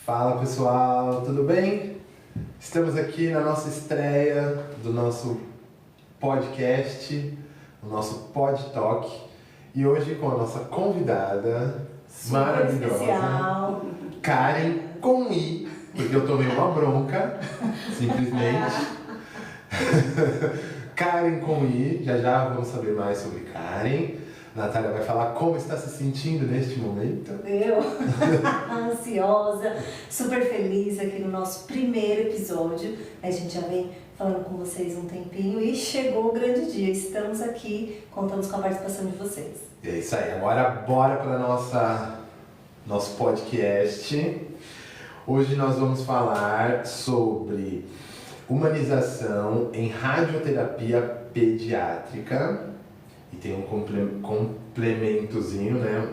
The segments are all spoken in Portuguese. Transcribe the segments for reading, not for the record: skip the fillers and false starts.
Fala pessoal, tudo bem? Estamos aqui na nossa estreia do nosso podcast, o nosso Pod Talk, e hoje com a nossa convidada super maravilhosa, especial. Karen com I, porque eu tomei uma bronca, simplesmente. Karen com I, já vamos saber mais sobre Karen. Natália vai falar como está se sentindo neste momento. Eu, ansiosa, super feliz aqui no nosso primeiro episódio. A gente já vem falando com vocês um tempinho e chegou o grande dia. Estamos aqui, contamos com a participação de vocês. É isso aí, agora bora para nosso podcast. Hoje nós vamos falar sobre humanização em radioterapia pediátrica. E tem um complementozinho, né,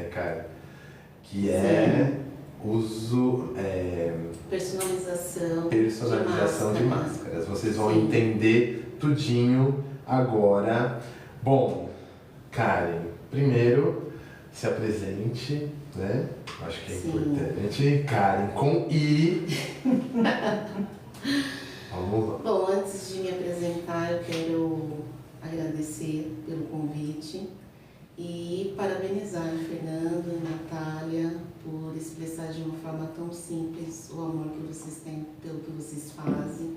cara? Que é uso... personalização de máscaras. Vocês vão entender tudinho agora. Bom, Karen, primeiro se apresente, né? Acho que é importante. Karen com I. Vamos lá. Bom, antes de me apresentar, eu quero agradecer pelo convite e parabenizar a Fernando e a Natália por expressar de uma forma tão simples o amor que vocês têm pelo que vocês fazem.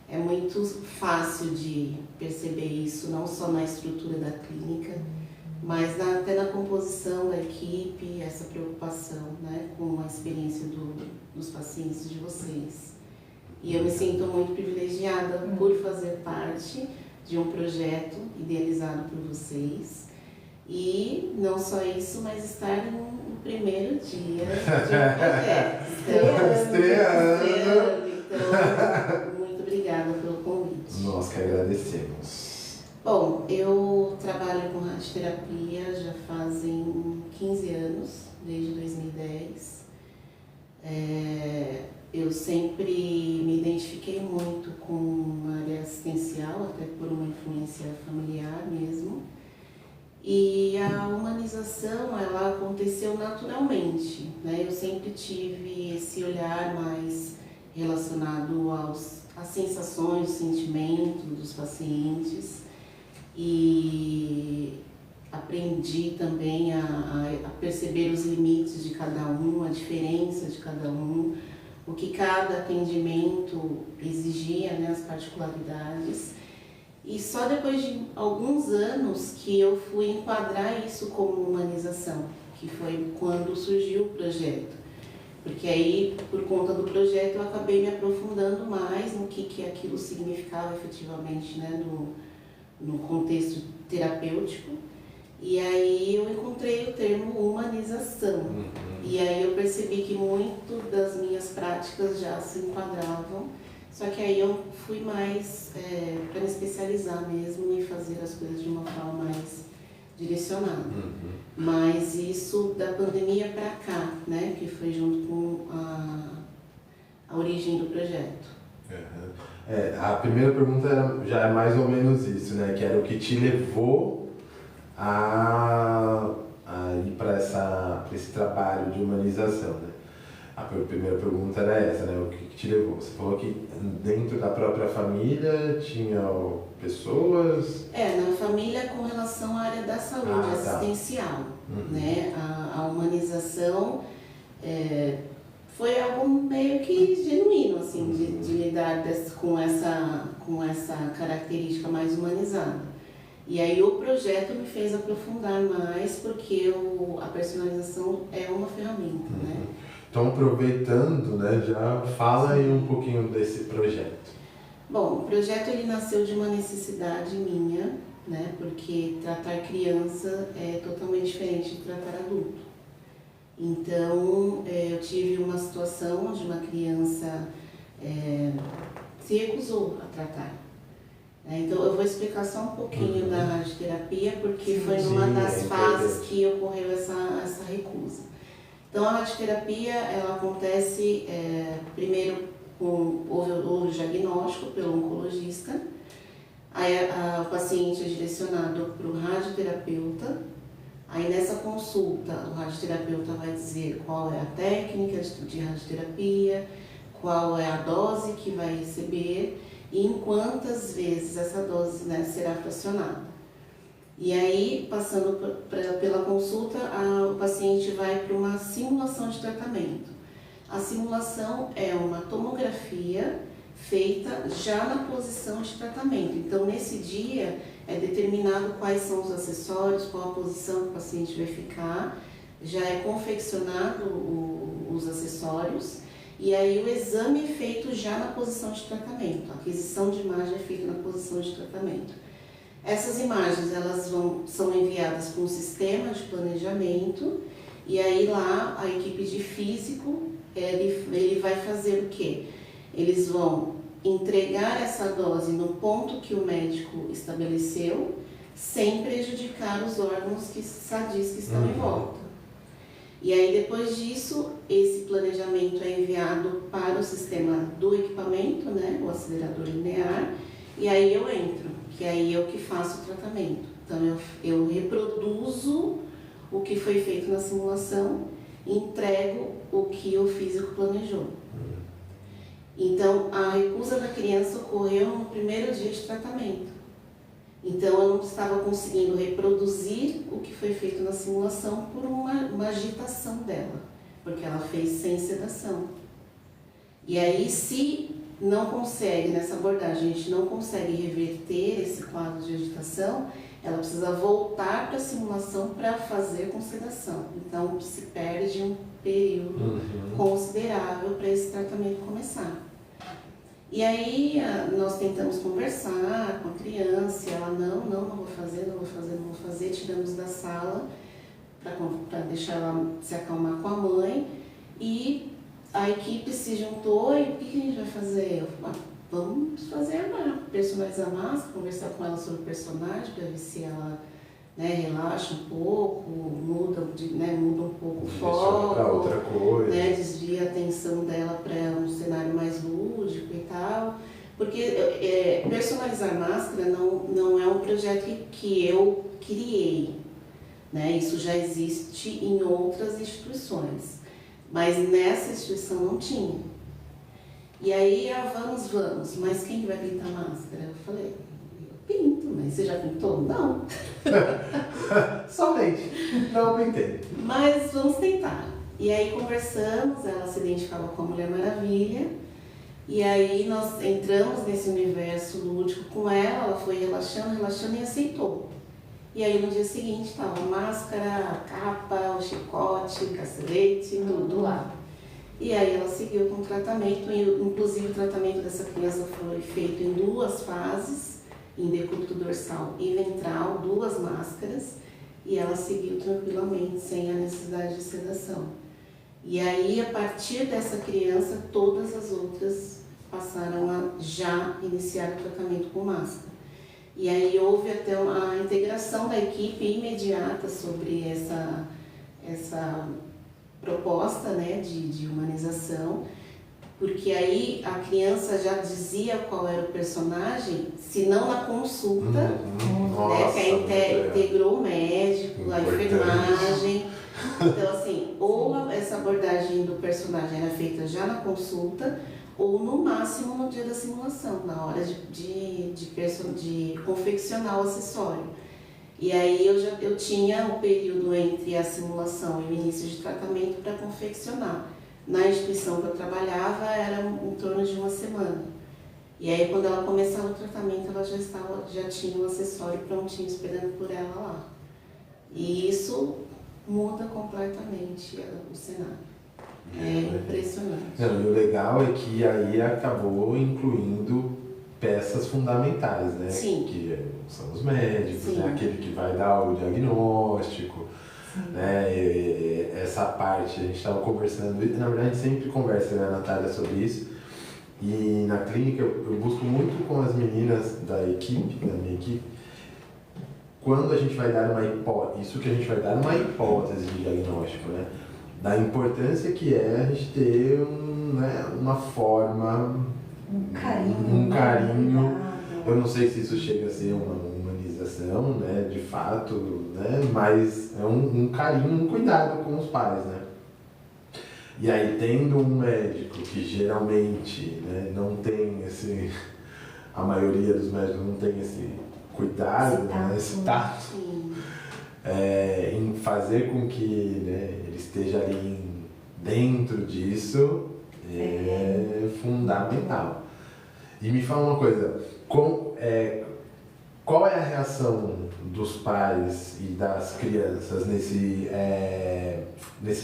É muito fácil de perceber isso, não só na estrutura da clínica, mas até na composição da equipe, essa preocupação, né, com a experiência dos pacientes de vocês. E eu me sinto muito privilegiada por fazer parte de um projeto idealizado por vocês. E não só isso, mas estar no primeiro dia de um projeto. Estreando. Então, muito obrigada pelo convite. Nós que agradecemos. Bom, eu trabalho com radioterapia já fazem 15 anos, desde 2010. Eu sempre me identifiquei muito com a área assistencial, até por uma influência familiar mesmo. E a humanização, ela aconteceu naturalmente, né? Eu sempre tive esse olhar mais relacionado às sensações, sentimentos dos pacientes. E aprendi também a perceber os limites de cada um, a diferença de cada um, o que cada atendimento exigia, né, as particularidades. E só depois de alguns anos que eu fui enquadrar isso como humanização, que foi quando surgiu o projeto. Porque aí, por conta do projeto, eu acabei me aprofundando mais no que aquilo significava efetivamente, né, no contexto terapêutico. E aí eu encontrei o termo humanização. E aí eu percebi que muito das minhas práticas já se enquadravam, só que aí eu fui mais para me especializar mesmo e fazer as coisas de uma forma mais direcionada. Mas isso da pandemia para cá, né, que foi junto com a origem do projeto. A primeira pergunta já é mais ou menos isso, né? Que era o que te levou a ir para esse trabalho de humanização, né? A primeira pergunta era essa, né? O que te levou? Você falou que dentro da própria família tinha pessoas... Na família com relação à área da saúde assistencial, né? A humanização foi algo meio que genuíno, assim, de lidar com essa característica mais humanizada. E aí o projeto me fez aprofundar mais, porque a personalização é uma ferramenta, né? Então, aproveitando, né, já fala aí um pouquinho desse projeto. Bom, o projeto ele nasceu de uma necessidade minha, né, porque tratar criança é totalmente diferente de tratar adulto. Então, eu tive uma situação onde uma criança se recusou a tratar. Então, eu vou explicar só um pouquinho da radioterapia, porque foi numa das fases que ocorreu essa recusa. Então, a radioterapia, ela acontece primeiro houve o diagnóstico pelo oncologista, aí o paciente é direcionado para o radioterapeuta, Aí nessa consulta, o radioterapeuta vai dizer qual é a técnica de radioterapia, qual é a dose que vai receber e em quantas vezes essa dose, né, será fracionada. E aí, passando pela consulta, o paciente vai para uma simulação de tratamento. A simulação é uma tomografia feita já na posição de tratamento. Então, nesse dia, é determinado quais são os acessórios, qual a posição que o paciente vai ficar, já é confeccionado os acessórios, e aí o exame é feito já na posição de tratamento. A aquisição de imagem é feita na posição de tratamento. Essas imagens elas são enviadas para um sistema de planejamento, e aí lá a equipe de físico ele vai fazer o quê? Eles vão entregar essa dose no ponto que o médico estabeleceu, sem prejudicar os órgãos sadios que estão em volta. E aí depois disso, esse planejamento é enviado para o sistema do equipamento, né, o acelerador linear, e aí eu entro, que aí eu que faço o tratamento. Então eu reproduzo o que foi feito na simulação, entrego o que o físico planejou. Então, a recusa da criança ocorreu no primeiro dia de tratamento. Então, eu não estava conseguindo reproduzir o que foi feito na simulação por uma agitação dela, porque ela fez sem sedação. E aí, se não consegue, nessa abordagem, a gente não consegue reverter esse quadro de agitação, ela precisa voltar para a simulação para fazer com sedação. Então, se perde um período considerável para esse tratamento começar. E aí nós tentamos conversar com a criança, e ela não vou fazer, tiramos da sala para deixar ela se acalmar com a mãe, e a equipe se juntou, e o que a gente vai fazer? Eu falei, vamos fazer personalizar a máscara, conversar com ela sobre o personagem, para ver se ela, né, relaxa um pouco, muda um pouco o foco, outra coisa, né, desvia a atenção dela para um cenário mais lúdico e tal. Porque personalizar máscara não é um projeto que eu criei, né? Isso já existe em outras instituições, mas nessa instituição não tinha. E aí, vamos, mas quem vai pintar máscara? Eu falei, pinto, mas você já pintou? Não. Somente. Não pintei. Mas vamos tentar. E aí conversamos, ela se identificava com a Mulher Maravilha. E aí nós entramos nesse universo lúdico com ela foi relaxando e aceitou. E aí no dia seguinte estava a máscara, a capa, o chicote, o cacelete, tudo lá. E aí ela seguiu com o tratamento, inclusive o tratamento dessa criança foi feito em 2 fases, em decúbito dorsal e ventral, 2 máscaras, e ela seguiu tranquilamente, sem a necessidade de sedação. E aí, a partir dessa criança, todas as outras passaram a já iniciar o tratamento com máscara. E aí houve até a integração da equipe imediata sobre essa proposta, né, de humanização, porque aí a criança já dizia qual era o personagem, se não na consulta, né, que integrou o médico, a enfermagem. Então, assim, ou essa abordagem do personagem era feita já na consulta, ou no máximo no dia da simulação, na hora de confeccionar o acessório. E aí eu tinha o período entre a simulação e o início de tratamento para confeccionar. Na instituição que eu trabalhava era em torno de 1 semana. E aí quando ela começava o tratamento, ela já tinha um acessório prontinho esperando por ela lá. E isso muda completamente o cenário. É impressionante. Não, e o legal é que aí acabou incluindo peças fundamentais, né? Sim. Que são os médicos, Sim. né? Aquele que vai dar o diagnóstico, né? E essa parte, a gente estava conversando, na verdade a gente sempre conversa, né, Natália, sobre isso. E na clínica eu busco muito com as meninas da minha equipe, quando a gente vai dar uma hipótese, isso que a gente vai dar uma hipótese de diagnóstico, né? Da importância que é a gente ter uma forma, um carinho. Eu não sei se isso chega a ser uma humanização humanização, né, de fato, né, mas é um carinho, um cuidado com os pais, né. E aí, tendo um médico que geralmente, né, não tem esse... A maioria dos médicos não tem esse cuidado, né, esse tato, em fazer com que, né, ele esteja ali dentro disso, é fundamental. E me fala uma coisa, qual é a reação dos pais e das crianças nesse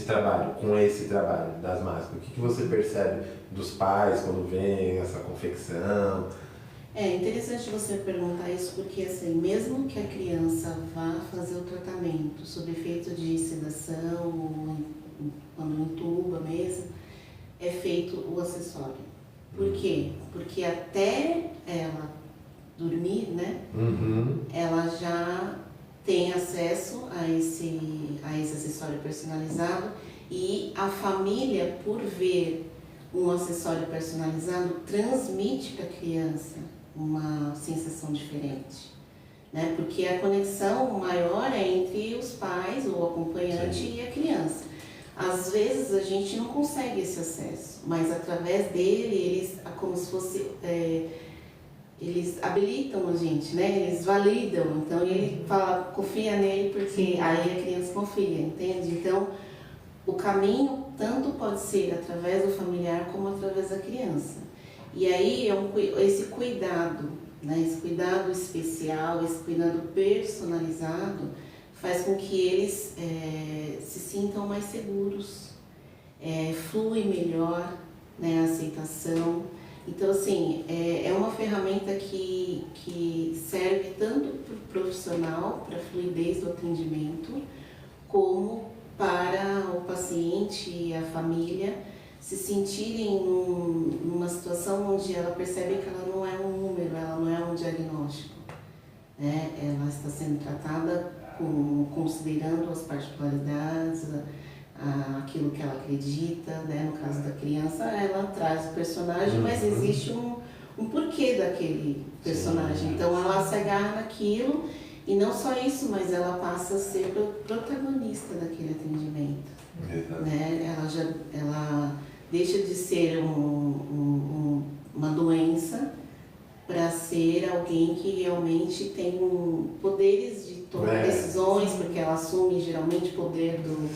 trabalho, com esse trabalho das máscaras? O que você percebe dos pais quando vem essa confecção? É interessante você perguntar isso porque, assim, mesmo que a criança vá fazer o tratamento sob efeito de sedação, ou quando entuba mesmo, é feito o acessório. Por quê? Porque até ela dormir, né, ela já tem acesso a esse acessório personalizado e a família, por ver um acessório personalizado, transmite para a criança uma sensação diferente, né? Porque a conexão maior é entre os pais, o acompanhante e a criança. Às vezes a gente não consegue esse acesso, mas através dele, eles, como se fosse, eles habilitam a gente, né? Eles validam, então ele fala, confia nele, porque aí a criança confia, entende? Então, o caminho tanto pode ser através do familiar como através da criança. E aí esse cuidado, né? Esse cuidado especial, esse cuidado personalizado, faz com que eles se sintam mais seguros, flui melhor, né, a aceitação. Então, assim, é uma ferramenta que serve tanto para o profissional, para a fluidez do atendimento, como para o paciente e a família se sentirem numa situação onde ela percebe que ela não é um número, ela não é um diagnóstico, né? Ela está sendo tratada considerando as particularidades, aquilo que ela acredita, né? No caso da criança, ela traz o personagem, mas existe um porquê daquele personagem. Então ela se agarra naquilo e não só isso, mas ela passa a ser protagonista daquele atendimento. Né? Ela deixa de ser uma doença para ser alguém que realmente tem poderes de tomar decisões, porque ela assume geralmente o poder do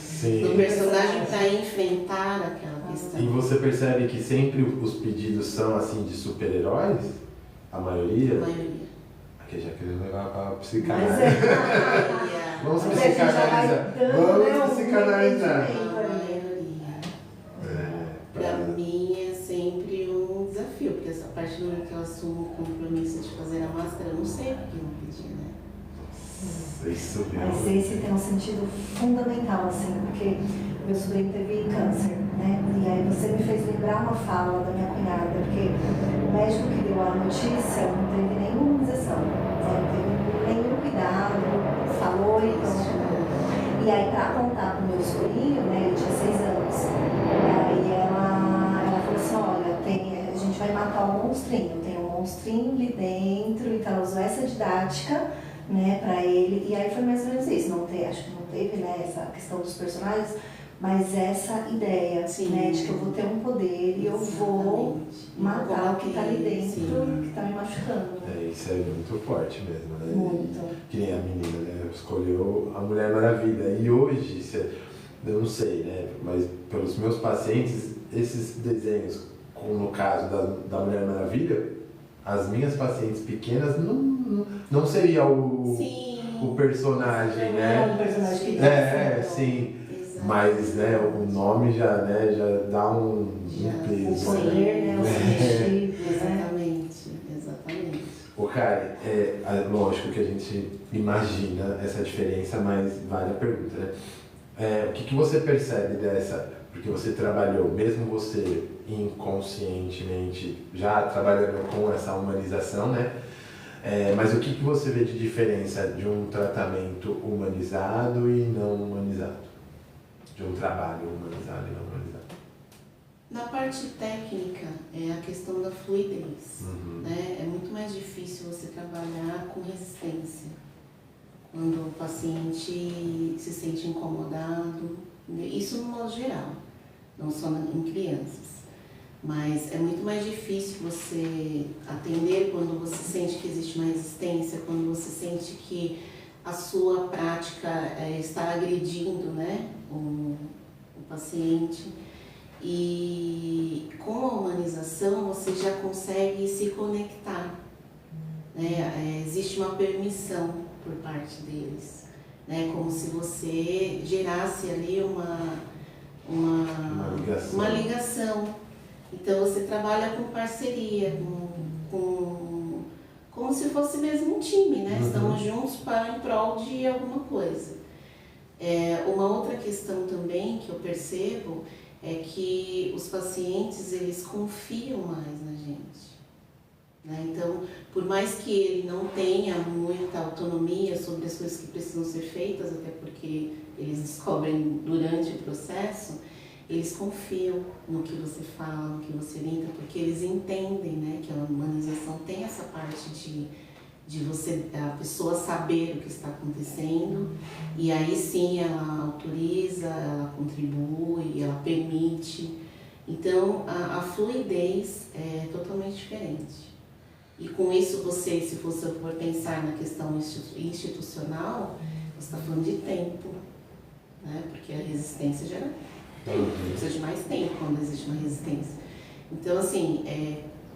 personagem para enfrentar aquela questão. E você percebe que sempre os pedidos são assim de super-heróis? A maioria? A maioria. Aqui já queria levar para psicanálise. Vamos Mas psicanalizar. Vamos psicanalizar. A maioria. Para mim é sempre um desafio, porque a partir do momento que eu assumo o compromisso de fazer a máscara, eu não sei o que eu pedi, né? Isso mesmo. Mas esse tem um sentido fundamental, assim, porque meu sobrinho teve câncer, né? E aí você me fez lembrar uma fala da minha cunhada, porque o médico que deu a notícia não teve nenhuma imunização, não teve nenhum cuidado, falou e pronto. E aí, para contar pro meu sobrinho, né, ele tinha 6 anos, e aí ela falou assim, olha, a gente vai matar o monstrinho, tem um monstrinho ali dentro, então ela usou essa didática, né, para ele, e aí foi mais ou menos isso, acho que não teve, né, essa questão dos personagens, mas essa ideia, né, de que eu vou ter um poder e eu vou matar o que está ali dentro, que está me machucando. Isso é muito forte mesmo, né? Muito. Que nem a menina, né, escolheu a Mulher Maravilha, e hoje, eu não sei, né, mas pelos meus pacientes, esses desenhos, como no caso da Mulher Maravilha, as minhas pacientes pequenas não seria o personagem, né? É um personagem que sim. Mas, né, o nome já dá um peso. O poder, né? O sentido, Exatamente. Ô, Karen, lógico que a gente imagina essa diferença, mas vale a pergunta, né? O que você percebe dessa? Porque você trabalhou, mesmo você inconscientemente já trabalhando com essa humanização, né? Mas o que você vê de diferença de um tratamento humanizado e não humanizado? De um trabalho humanizado e não humanizado? Na parte técnica, é a questão da fluidez. Né? É muito mais difícil você trabalhar com resistência. quando o paciente se sente incomodado, isso no modo geral, não só em crianças. Mas é muito mais difícil você atender quando você sente que existe uma resistência, quando você sente que a sua prática está agredindo, né, o paciente. E com a humanização você já consegue se conectar, né? Existe uma permissão por parte deles, né? Como se você gerasse ali uma ligação. Então você trabalha com parceria, como se fosse mesmo um time, né? Estamos juntos em prol de alguma coisa. Uma outra questão também que eu percebo é que os pacientes, eles confiam mais na gente, né? Então, por mais que ele não tenha muita autonomia sobre as coisas que precisam ser feitas, até porque eles descobrem durante o processo, eles confiam no que você fala, no que você orienta, porque eles entendem, né, que a humanização tem essa parte de você, a pessoa saber o que está acontecendo, e aí sim ela autoriza, ela contribui, ela permite. Então a fluidez é totalmente diferente. E com isso você, se você for pensar na questão institucional, você está falando de tempo, né? Porque a resistência gera tempo, precisa de mais tempo quando existe uma resistência. Então assim,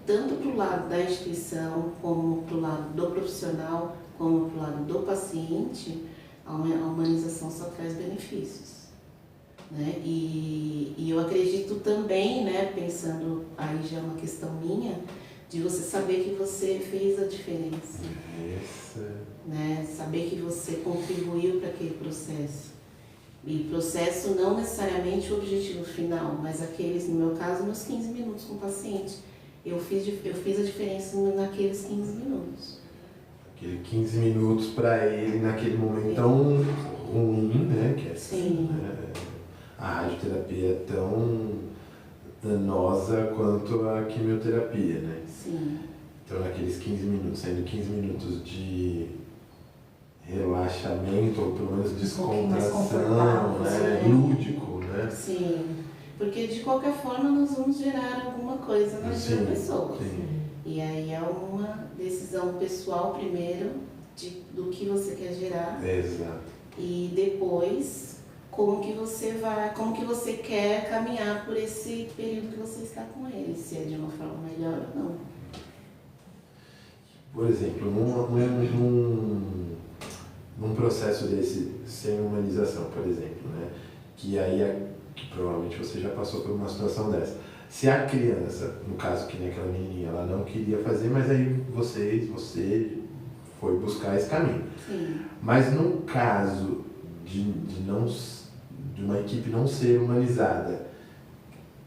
tanto para o lado da instituição, como para o lado do profissional, como para o lado do paciente, a humanização só traz benefícios, né? E eu acredito também, né, pensando, aí já é uma questão minha, de você saber que você fez a diferença, né? Saber que você contribuiu para aquele processo. E processo não necessariamente o objetivo final, mas aqueles, no meu caso, meus 15 minutos com o paciente. Eu fiz a diferença naqueles 15 minutos. Aquele 15 minutos para ele naquele momento tão ruim, né? Que é assim, a radioterapia é tão danosa quanto a quimioterapia, né? Sim. Então naqueles 15 minutos, saindo 15 minutos de relaxamento, ou pelo menos descontração, né? Lúdico, né? Sim. Porque de qualquer forma nós vamos gerar alguma coisa na vida da pessoa. Sim. E aí é uma decisão pessoal primeiro do que você quer gerar. Exato. E depois como que você quer caminhar por esse período que você está com ele, se é de uma forma melhor ou não. Por exemplo, num processo desse sem humanização, por exemplo, né? Que provavelmente você já passou por uma situação dessa. Se a criança, no caso que nem aquela menininha, ela não queria fazer, mas aí você foi buscar esse caminho. Sim. Mas no caso de uma equipe não ser humanizada,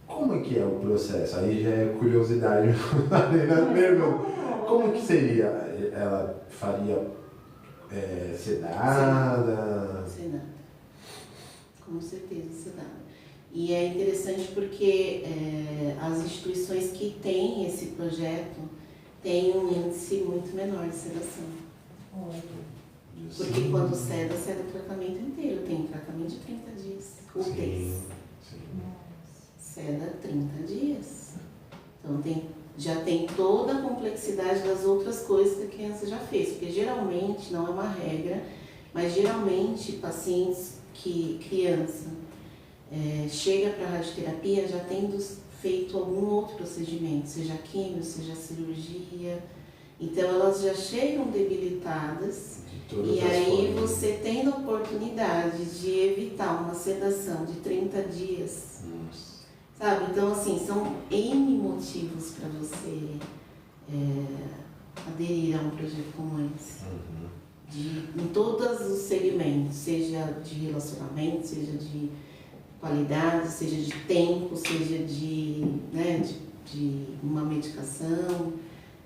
como é que é o processo? Aí já é curiosidade mesmo. Como que seria? Ela faria sedada? Sedada. Com certeza, sedada. E é interessante porque as instituições que têm esse projeto têm um índice muito menor de sedação. Porque quando ceda o tratamento inteiro. Tem tratamento de 30 dias. Úteis. Ceda 30 dias. Então já tem toda a complexidade das outras coisas que a criança já fez. Porque geralmente, não é uma regra, mas geralmente pacientes criança chega para a radioterapia já tendo feito algum outro procedimento, seja químio, seja cirurgia. Então elas já chegam debilitadas e aí você tendo a oportunidade de evitar uma sedação de 30 dias, sabe? Então assim, são N motivos para você aderir a um projeto como esse. Em todos os segmentos, seja de relacionamento, seja de qualidade, seja de tempo, seja de uma medicação.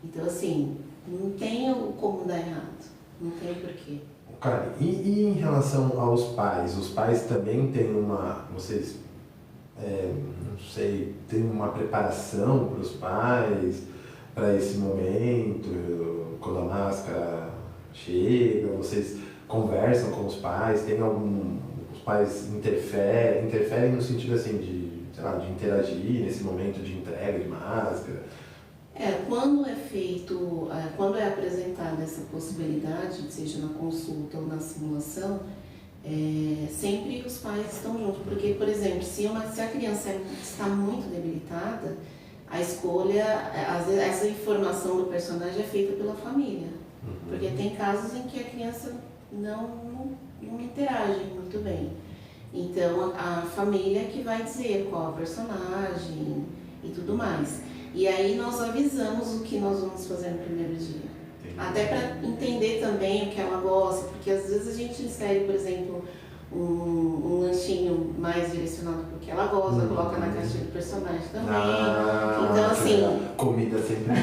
Então, assim, não tem como dar errado, não tem porquê. Cara, e em relação aos pais? Os pais também têm vocês, não sei, tem uma preparação para os pais, para esse momento, quando a máscara chega, vocês conversam com os pais? Tem algum... Os pais interferem no sentido assim de, sei lá, de interagir nesse momento de entrega de máscara? Quando é feito, quando é apresentada essa possibilidade, seja na consulta ou na simulação, sempre os pais estão juntos, porque, por exemplo, se a criança está muito debilitada, a escolha, às vezes, essa informação do personagem é feita pela família, porque tem casos em que a criança não interage muito bem. Então, a família que vai dizer qual a personagem e tudo mais. E aí nós avisamos o que nós vamos fazer no primeiro dia. Até para entender também o que ela gosta, porque às vezes a gente insere, por exemplo, um lanchinho mais direcionado para o que ela gosta, coloca na caixinha do personagem também. Então assim, comida sempre.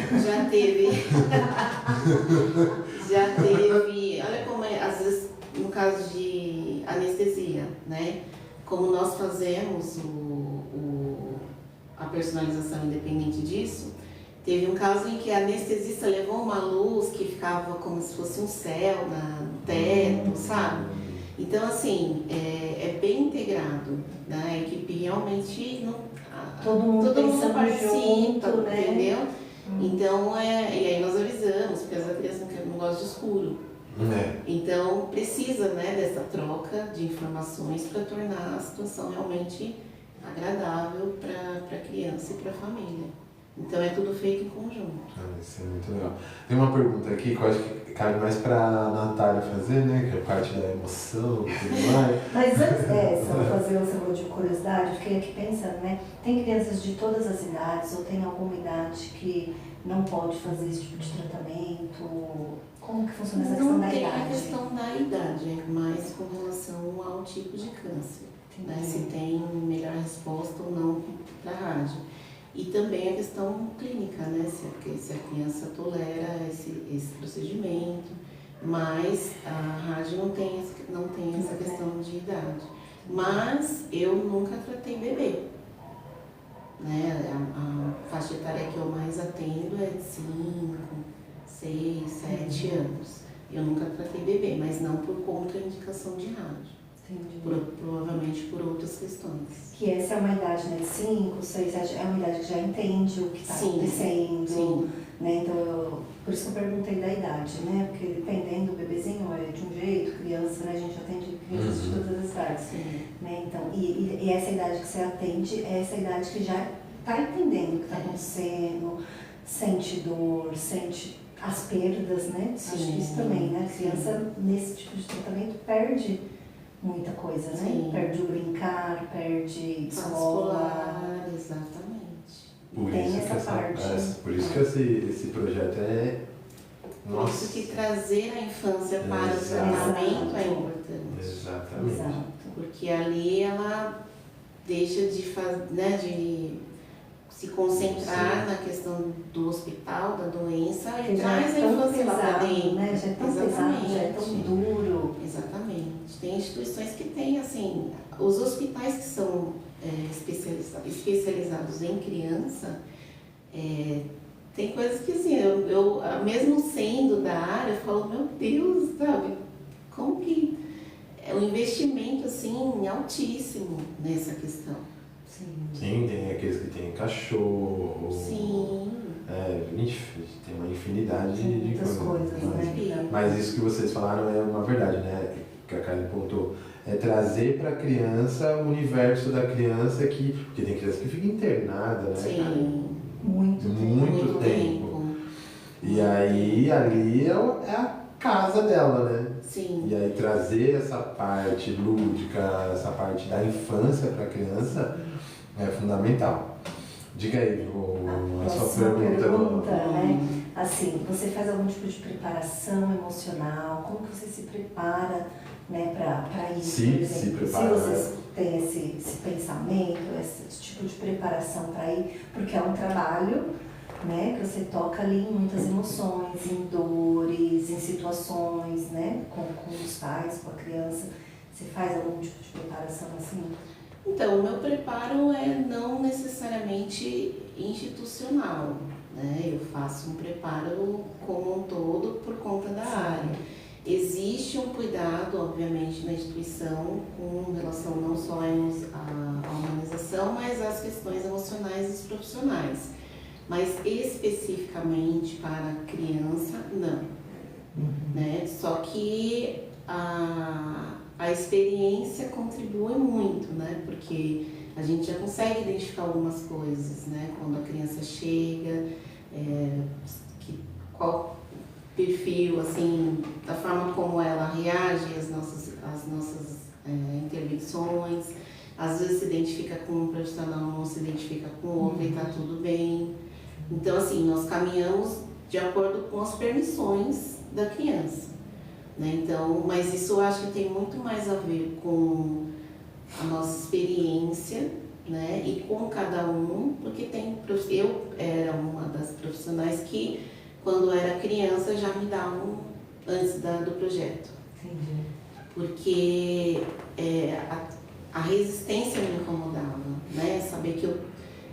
Já teve, olha como às vezes no caso de anestesia, né? Como nós fazemos a personalização independente disso, teve um caso em que a anestesista levou uma luz que ficava como se fosse um céu no teto, sabe? Então, assim, é bem integrado, né? A equipe realmente todo mundo participa, junto, né? Entendeu? Então, e aí nós avisamos, porque as crianças não gostam de escuro. Então, precisa, né, dessa troca de informações para tornar a situação realmente agradável para a criança e para a família. Então é tudo feito em conjunto. Isso é muito legal. Tem uma pergunta aqui que eu acho que cabe mais para a Natália fazer, né? Que é parte da emoção e tudo mais. Mas antes dessa, fazer o seu de curiosidade, eu fiquei aqui pensando, né? Tem crianças de todas as idades ou tem alguma idade que não pode fazer esse tipo de tratamento? Como que funciona essa questão da idade? Não tem a questão da idade, mas com relação ao tipo de câncer. Né, se tem melhor resposta ou não para a rádio. E também a questão clínica, né, se a criança tolera esse procedimento, mas a rádio não tem essa questão de idade. Mas eu nunca tratei bebê. Né, a faixa etária que eu mais atendo é de 5, 6, 7 anos. Eu nunca tratei bebê, mas não por contraindicação de rádio. Provavelmente por outras questões. Que essa é uma idade, né, de 5, 6, 7, é uma idade que já entende o que está acontecendo, né? Então, por isso que eu perguntei da idade, né? Porque dependendo, o bebezinho é de um jeito, criança, né? A gente atende crianças de todas as idades, né? Então, e essa idade que você atende é essa idade que já está entendendo o que está acontecendo, sente dor, sente as perdas, né? Acho que isso também, né? A criança, nesse tipo de tratamento, perde muita coisa, né? Sim. Perde o brincar, perde escola. Exatamente. Tem essa parte. Por isso que esse projeto é... Por isso que trazer a infância para o tratamento é importante. Exatamente. Exato. Porque ali ela deixa de se concentrar na questão do hospital, da doença, e traz a infância lá para dentro. Né? Já é tão pesado, já é tão duro. Exatamente. Tem instituições que têm, assim, os hospitais que são especializados em criança, tem coisas que, assim, eu mesmo sendo da área, eu falo, meu Deus, sabe, como que é um investimento, assim, altíssimo nessa questão. Sim, tem aqueles que tem cachorro. Sim. Tem uma infinidade de coisas, né? Mas isso que vocês falaram é uma verdade, né? Que a Karen pontuou. É trazer para a criança o universo da criança porque tem criança que fica internada, né? Sim. Muito tempo. E aí ali é a casa dela, né? Sim. E aí trazer essa parte lúdica, essa parte da infância para a criança é fundamental. Diga aí, a sua pergunta, né? Assim, você faz algum tipo de preparação emocional? Como que você se prepara, né, para isso? Se prepara. Se vocês têm esse pensamento, esse tipo de preparação para ir, porque é um trabalho, né, que você toca ali em muitas emoções, em dores, em situações, né, com os pais, com a criança. Você faz algum tipo de preparação assim? Então, o meu preparo é não necessariamente institucional, né? Eu faço um preparo como um todo por conta da área. Existe um cuidado, obviamente, na instituição com relação não só à humanização, mas às questões emocionais dos profissionais. Mas especificamente para a criança, não. Né? Só que a experiência contribui muito, né? Porque a gente já consegue identificar algumas coisas, né? Quando a criança chega, qual perfil, assim, da forma como ela reage às nossas intervenções. Às vezes se identifica com um profissional, não se identifica com o outro e está tudo bem. Então, assim, nós caminhamos de acordo com as permissões da criança. Né? Então, mas isso eu acho que tem muito mais a ver com a nossa experiência, né? E com cada um, porque eu era uma das profissionais que, quando era criança, já me davam antes do projeto. Entendi. Porque a resistência me incomodava, né? Saber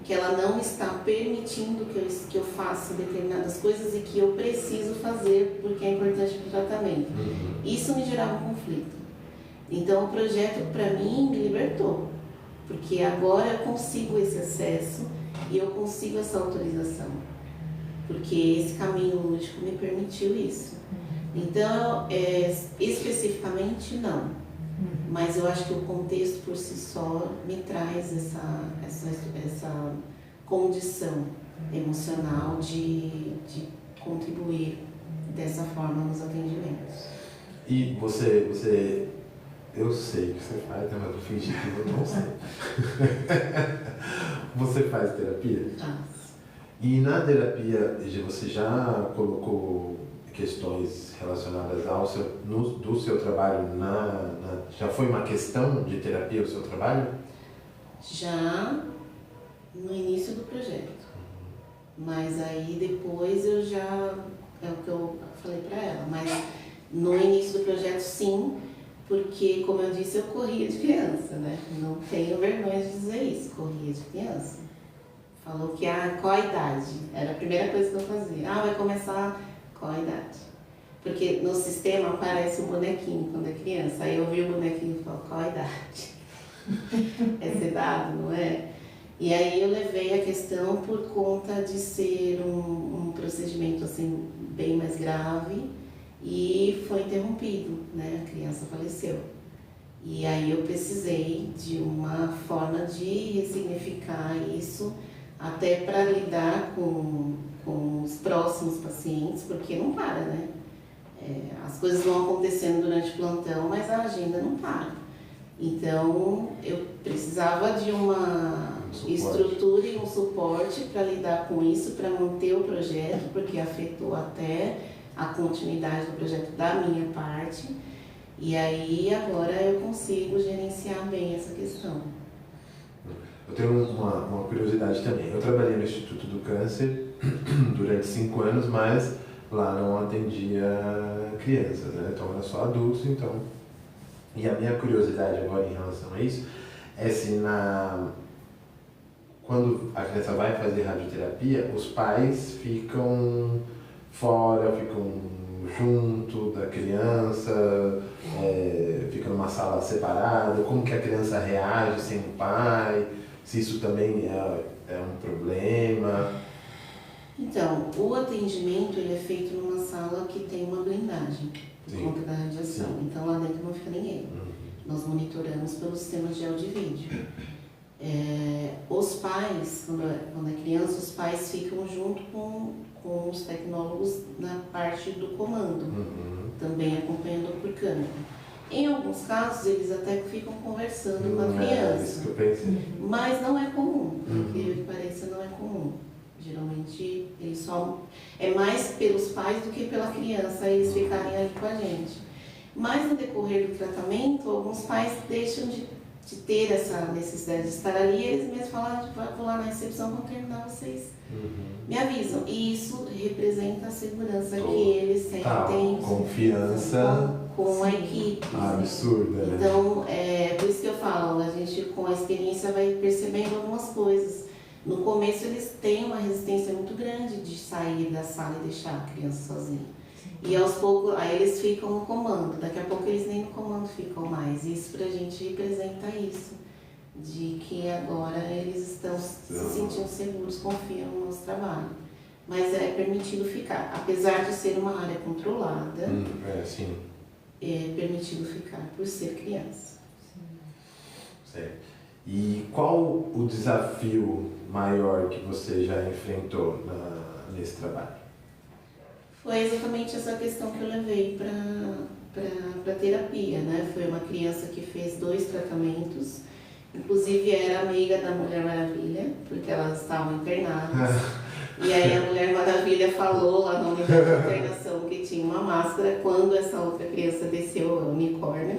que ela não está permitindo que eu faça determinadas coisas e que eu preciso fazer porque é importante para o tratamento. Isso me gerava um conflito. Então o projeto para mim me libertou, porque agora eu consigo esse acesso e eu consigo essa autorização, porque esse caminho lúdico me permitiu isso. Então, especificamente não, mas eu acho que o contexto por si só me traz essa condição emocional de contribuir dessa forma nos atendimentos. E você eu sei que você faz, mas eu fingi que eu não sei. Você faz terapia? Faço. E na terapia você já colocou questões relacionadas do seu trabalho, já foi uma questão de terapia o seu trabalho? Já no início do projeto. Mas aí depois é o que eu falei para ela, mas no início do projeto sim, porque como eu disse, eu corria de criança, né? Não tenho vergonha de dizer isso, corria de criança. Falou que qual a idade? Era a primeira coisa que eu fazia. Vai começar qual a idade? Porque no sistema aparece o bonequinho quando é criança. Aí eu vi o bonequinho e falo, qual a idade? Essa idade, não é? E aí eu levei a questão por conta de ser um procedimento assim, bem mais grave e foi interrompido, né? A criança faleceu. E aí eu precisei de uma forma de ressignificar isso, até para lidar com os próximos pacientes, porque não para, né? As coisas vão acontecendo durante o plantão, mas a agenda não para. Então, eu precisava de uma estrutura e um suporte para lidar com isso, para manter o projeto, porque afetou até a continuidade do projeto da minha parte. E aí, agora eu consigo gerenciar bem essa questão. Eu tenho uma curiosidade também. Eu trabalhei no Instituto do Câncer durante 5 anos, mas lá não atendia crianças, né? Então era só adultos, então. E a minha curiosidade agora em relação a isso é se quando a criança vai fazer radioterapia, os pais ficam fora, ficam junto da criança, fica numa sala separada, como que a criança reage sem o pai, se isso também é um problema. Então, o atendimento ele é feito numa sala que tem uma blindagem por conta da radiação. Sim. Então lá dentro não fica ninguém. Nós monitoramos pelos sistemas de áudio e vídeo. Os pais, quando é criança, os pais ficam junto com os tecnólogos na parte do comando, também acompanhando por câmera. Em alguns casos, eles até ficam conversando com a criança. Isso que eu pensei. Mas não é comum, por que pareça, não é comum. Geralmente, é mais pelos pais do que pela criança eles ficarem ali com a gente. Mas no decorrer do tratamento, alguns pais deixam de ter essa necessidade de estar ali e eles mesmos falam, vou lá na recepção, quando terminar vocês me avisam. E isso representa a segurança que eles sentem, confiança com a equipe. Absurda, né? Então, por isso que eu falo, a gente com a experiência vai percebendo algumas coisas. No começo eles têm uma resistência muito grande de sair da sala e deixar a criança sozinha. E aos poucos, aí eles ficam no comando, daqui a pouco eles nem no comando ficam mais. Isso pra gente representa isso, de que agora eles estão se sentindo seguros, confiam no nosso trabalho. Mas é permitido ficar, apesar de ser uma área controlada, sim. É permitido ficar por ser criança. Certo. E qual o desafio maior que você já enfrentou nesse trabalho? Foi exatamente essa questão que eu levei para terapia, né? Foi uma criança que fez 2 tratamentos, inclusive era amiga da Mulher Maravilha, porque elas estavam internadas. E aí a Mulher Maravilha falou lá na unidade de internação que tinha uma máscara. Quando essa outra criança desceu, o unicórnio,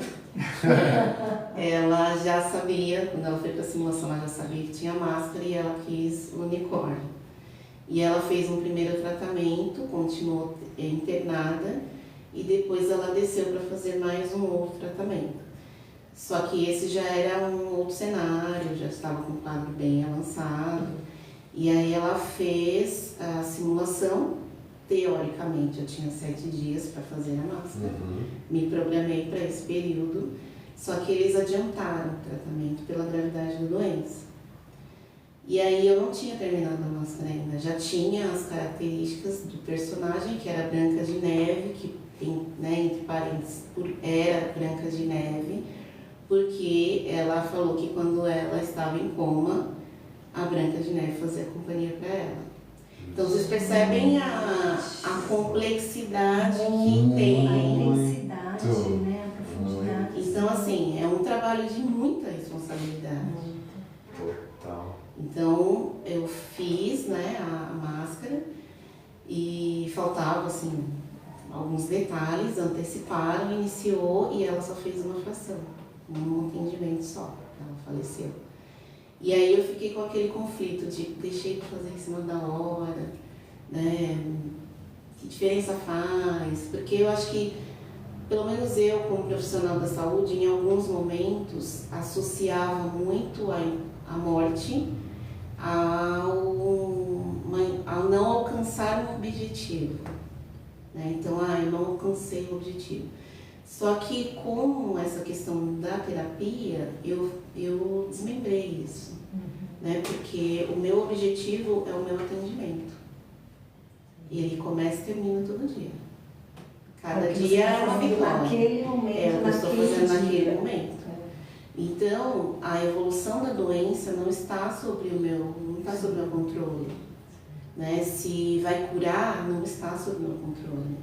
ela já sabia, quando ela foi para a simulação, ela já sabia que tinha máscara e ela quis o unicórnio. E ela fez um primeiro tratamento, continuou internada e depois ela desceu para fazer mais um outro tratamento. Só que esse já era um outro cenário, já estava com um quadro bem avançado. E aí ela fez a simulação, teoricamente eu tinha 7 dias para fazer a máscara. Me programei para esse período, só que eles adiantaram o tratamento pela gravidade da doença. E aí eu não tinha terminado a máscara ainda, já tinha as características do personagem, que era Branca de Neve, que tem, né, entre parênteses, era Branca de Neve, porque ela falou que quando ela estava em coma, a Branca de Neve fazia companhia para ela. Então vocês percebem a complexidade que tem. A intensidade, né? A profundidade. Então assim, é um trabalho de muita responsabilidade. Total. Então eu fiz, né, a máscara e faltava assim alguns detalhes, anteciparam, iniciou e ela só fez uma fração, um atendimento só, ela faleceu. E aí eu fiquei com aquele conflito de deixei para fazer em cima da hora, né? Que diferença faz? Porque eu acho que, pelo menos eu, como profissional da saúde, em alguns momentos associava muito a morte ao não alcançar um objetivo. Né? Então, eu não alcancei o objetivo. Só que com essa questão da terapia, eu desmembrei isso, né? Porque o meu objetivo é o meu atendimento. E ele começa e termina todo dia. Cada dia é uma vitória. Naquele momento, é o que eu estou fazendo naquele dia. momento. Então, a evolução da doença não está sob o meu controle. Né? Se vai curar, não está sob o meu controle.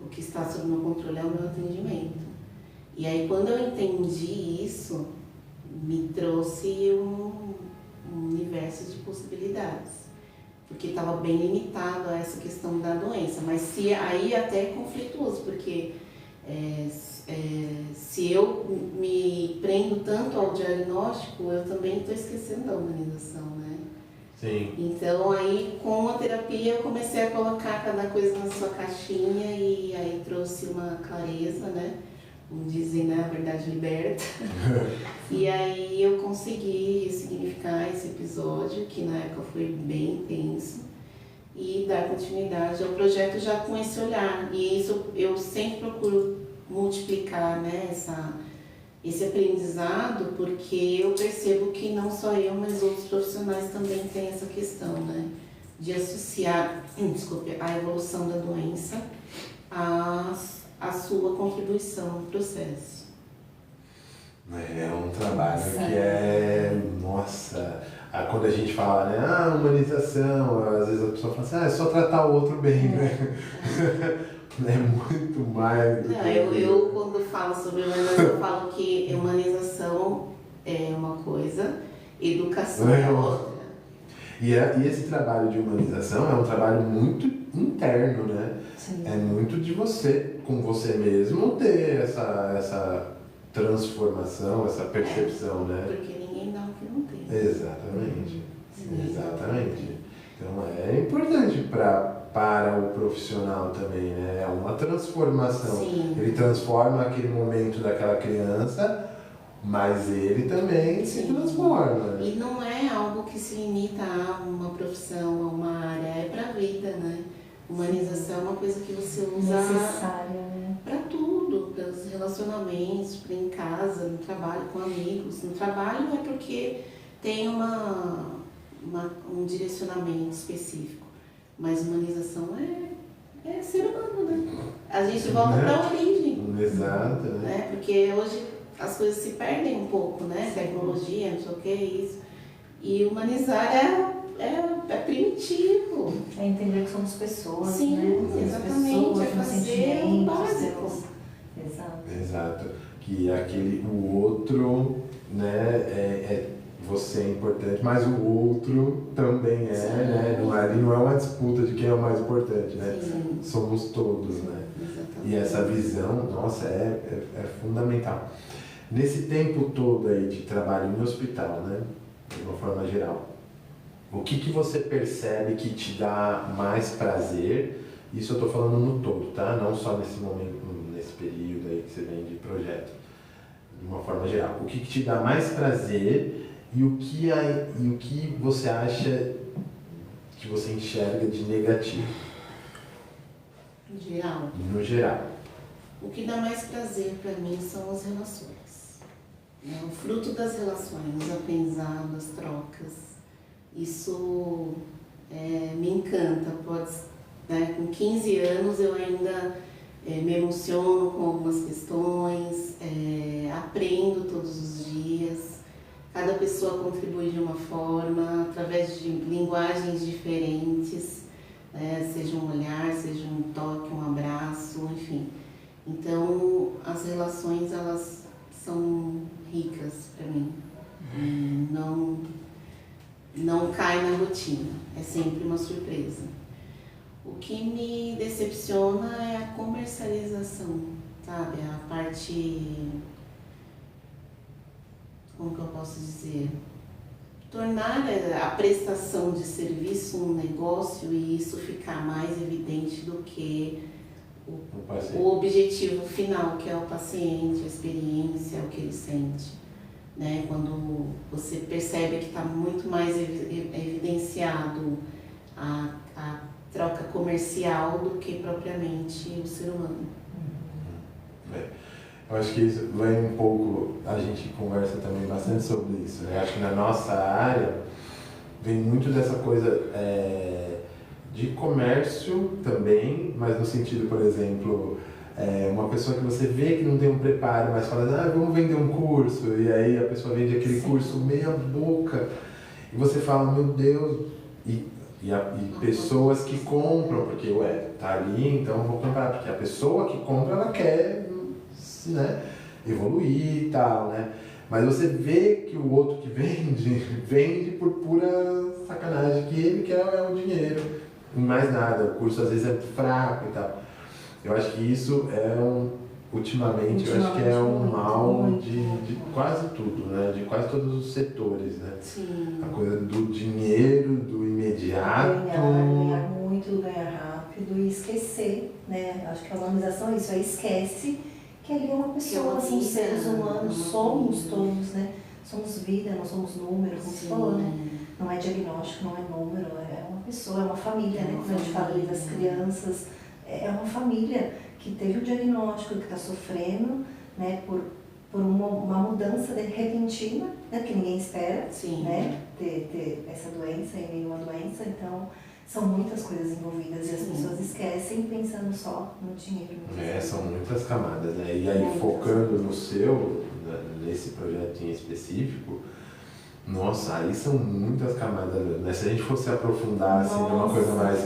O que está sob o meu controle é o meu atendimento. E aí, quando eu entendi isso, me trouxe um universo de possibilidades. Porque estava bem limitado a essa questão da doença. Mas aí até é conflituoso, porque se eu me prendo tanto ao diagnóstico, eu também estou esquecendo da humanização, né? Sim. Então aí com a terapia eu comecei a colocar cada coisa na sua caixinha e aí trouxe uma clareza, né? Como dizem, né? A verdade liberta. E aí eu consegui ressignificar esse episódio, que na época foi bem intenso, e dar continuidade ao projeto já com esse olhar. E isso eu sempre procuro multiplicar, né? Esse aprendizado, porque eu percebo que não só eu, mas outros profissionais também têm essa questão, né? De associar, a evolução da doença à sua contribuição no processo. É um trabalho que é, nossa, quando a gente fala, né, humanização, às vezes a pessoa fala assim, é só tratar o outro bem, né? É muito mais do que... Eu quando falo sobre humanização, eu falo que humanização é uma coisa, educação é outra. E esse trabalho de humanização é um trabalho muito interno, né? Sim. É muito de você, com você mesmo, ter essa transformação, essa percepção, né? Porque ninguém dá o que não tem. Exatamente. Exatamente. Então é importante para o profissional também, né? É uma transformação. Sim. Ele transforma aquele momento daquela criança, mas ele também se transforma. E não é algo que se limita a uma profissão, a uma área, é para a vida, né? Humanização é uma coisa que você usa necessária, né? para tudo, para os relacionamentos, para em casa, no trabalho, com amigos. No trabalho é porque tem um direcionamento específico, mas humanização é ser humano, né? A gente volta para a origem. Exato, né? Porque hoje as coisas se perdem um pouco, né? Tecnologia, não sei o que, isso. E humanizar é primitivo. É entender que somos pessoas, sim, né? Exatamente, é fazer o básico. Exato. Que o outro, né, você é importante, mas o outro também né? Não é uma disputa de quem é o mais importante, né? Sim. Somos todos, né? Exatamente. E essa visão, nossa, é fundamental. Nesse tempo todo aí de trabalho em hospital, né? De uma forma geral, o que você percebe que te dá mais prazer? Isso eu estou falando no todo, tá? Não só nesse momento, nesse período aí que você vem de projeto. De uma forma geral. O que te dá mais prazer e o que você acha que você enxerga de negativo? Geral. No geral. O que dá mais prazer para mim são as relações. O fruto das relações, os aprendizados, as trocas. Isso me encanta. Com 15 anos eu ainda me emociono com algumas questões, aprendo todos os dias. Cada pessoa contribui de uma forma, através de linguagens diferentes, seja um olhar, seja um toque, um abraço, enfim. Então, as relações, elas são ricas para mim. Não cai na rotina, é sempre uma surpresa. O que me decepciona é a comercialização, sabe? A parte, como que eu posso dizer? Tornar a prestação de serviço um negócio e isso ficar mais evidente do que o objetivo final, que é o paciente, a experiência, o que ele sente. Né? Quando você percebe que está muito mais evidenciado a troca comercial do que propriamente o ser humano. Eu acho que isso vem um pouco, a gente conversa também bastante sobre isso, né? Acho que na nossa área vem muito dessa coisa de comércio também, mas no sentido, por exemplo, uma pessoa que você vê que não tem um preparo, mas fala, vamos vender um curso, e aí a pessoa vende aquele curso meia boca, e você fala, meu Deus, e pessoas que compram, porque, tá ali, então eu vou comprar, porque a pessoa que compra, ela quer, né, evoluir e tal, né? Mas você vê que o outro que vende por pura sacanagem, que ele quer o dinheiro, e mais nada, o curso às vezes é fraco e tal. Eu acho que isso ultimamente, eu acho que é um mal de quase tudo, né? De quase todos os setores, né? Sim. A coisa do dinheiro, do imediato. Ganhar muito, ganhar rápido e esquecer, né? Acho que a humanização é isso, esquece que ali é uma pessoa, são seres humanos, somos todos, né? Somos vida, não somos número, como você falou, né? Não é diagnóstico, não é número, é uma pessoa, é uma família, né? Quando a gente fala ali das crianças, é uma família que teve o diagnóstico, que está sofrendo, né? Por uma mudança repentina, né? Que ninguém espera, né? Ter essa doença e nenhuma doença, então são muitas coisas envolvidas e as pessoas esquecem pensando só no dinheiro. São muitas camadas, né? E aí focando no seu, nesse projeto em específico, nossa, aí são muitas camadas, né? Se a gente fosse aprofundar assim, numa coisa mais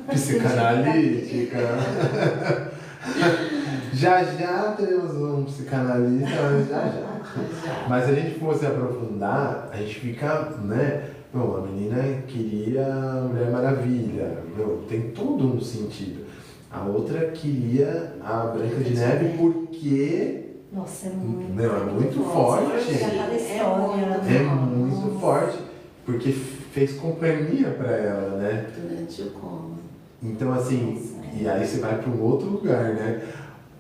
psicanalítica, já teremos um psicanalista, mas já. Mas se a gente fosse aprofundar, a gente fica, né? Bom, a menina queria a Mulher Maravilha, tem todo um sentido. A outra queria a Branca de Neve porque... Nossa, é muito, é muito forte. É muito forte, porque fez companhia para ela, né? Durante o coma. Então, assim, e aí você vai para um outro lugar, né?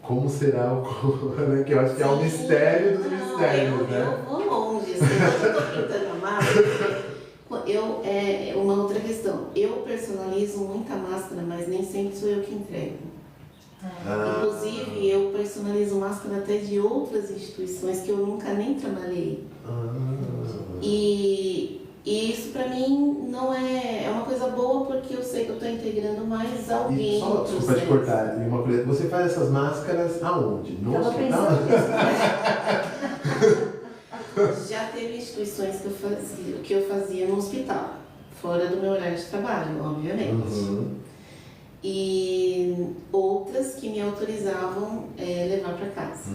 Como será o coma, né? Que eu acho que é o mistério dos mistérios, né? Eu vou longe, assim, eu tô pintando a máscara. é uma outra questão. Eu personalizo muita máscara, mas nem sempre sou eu que entrego. Inclusive, eu personalizo máscara até de outras instituições que eu nunca nem trabalhei. E isso pra mim não é uma coisa boa, porque eu sei que eu estou integrando mais alguém. Só desculpa te cortar, uma coisa, você faz essas máscaras aonde? No hospital? Já teve instituições que eu fazia no hospital, fora do meu horário de trabalho, obviamente. E outras que me autorizavam levar para casa.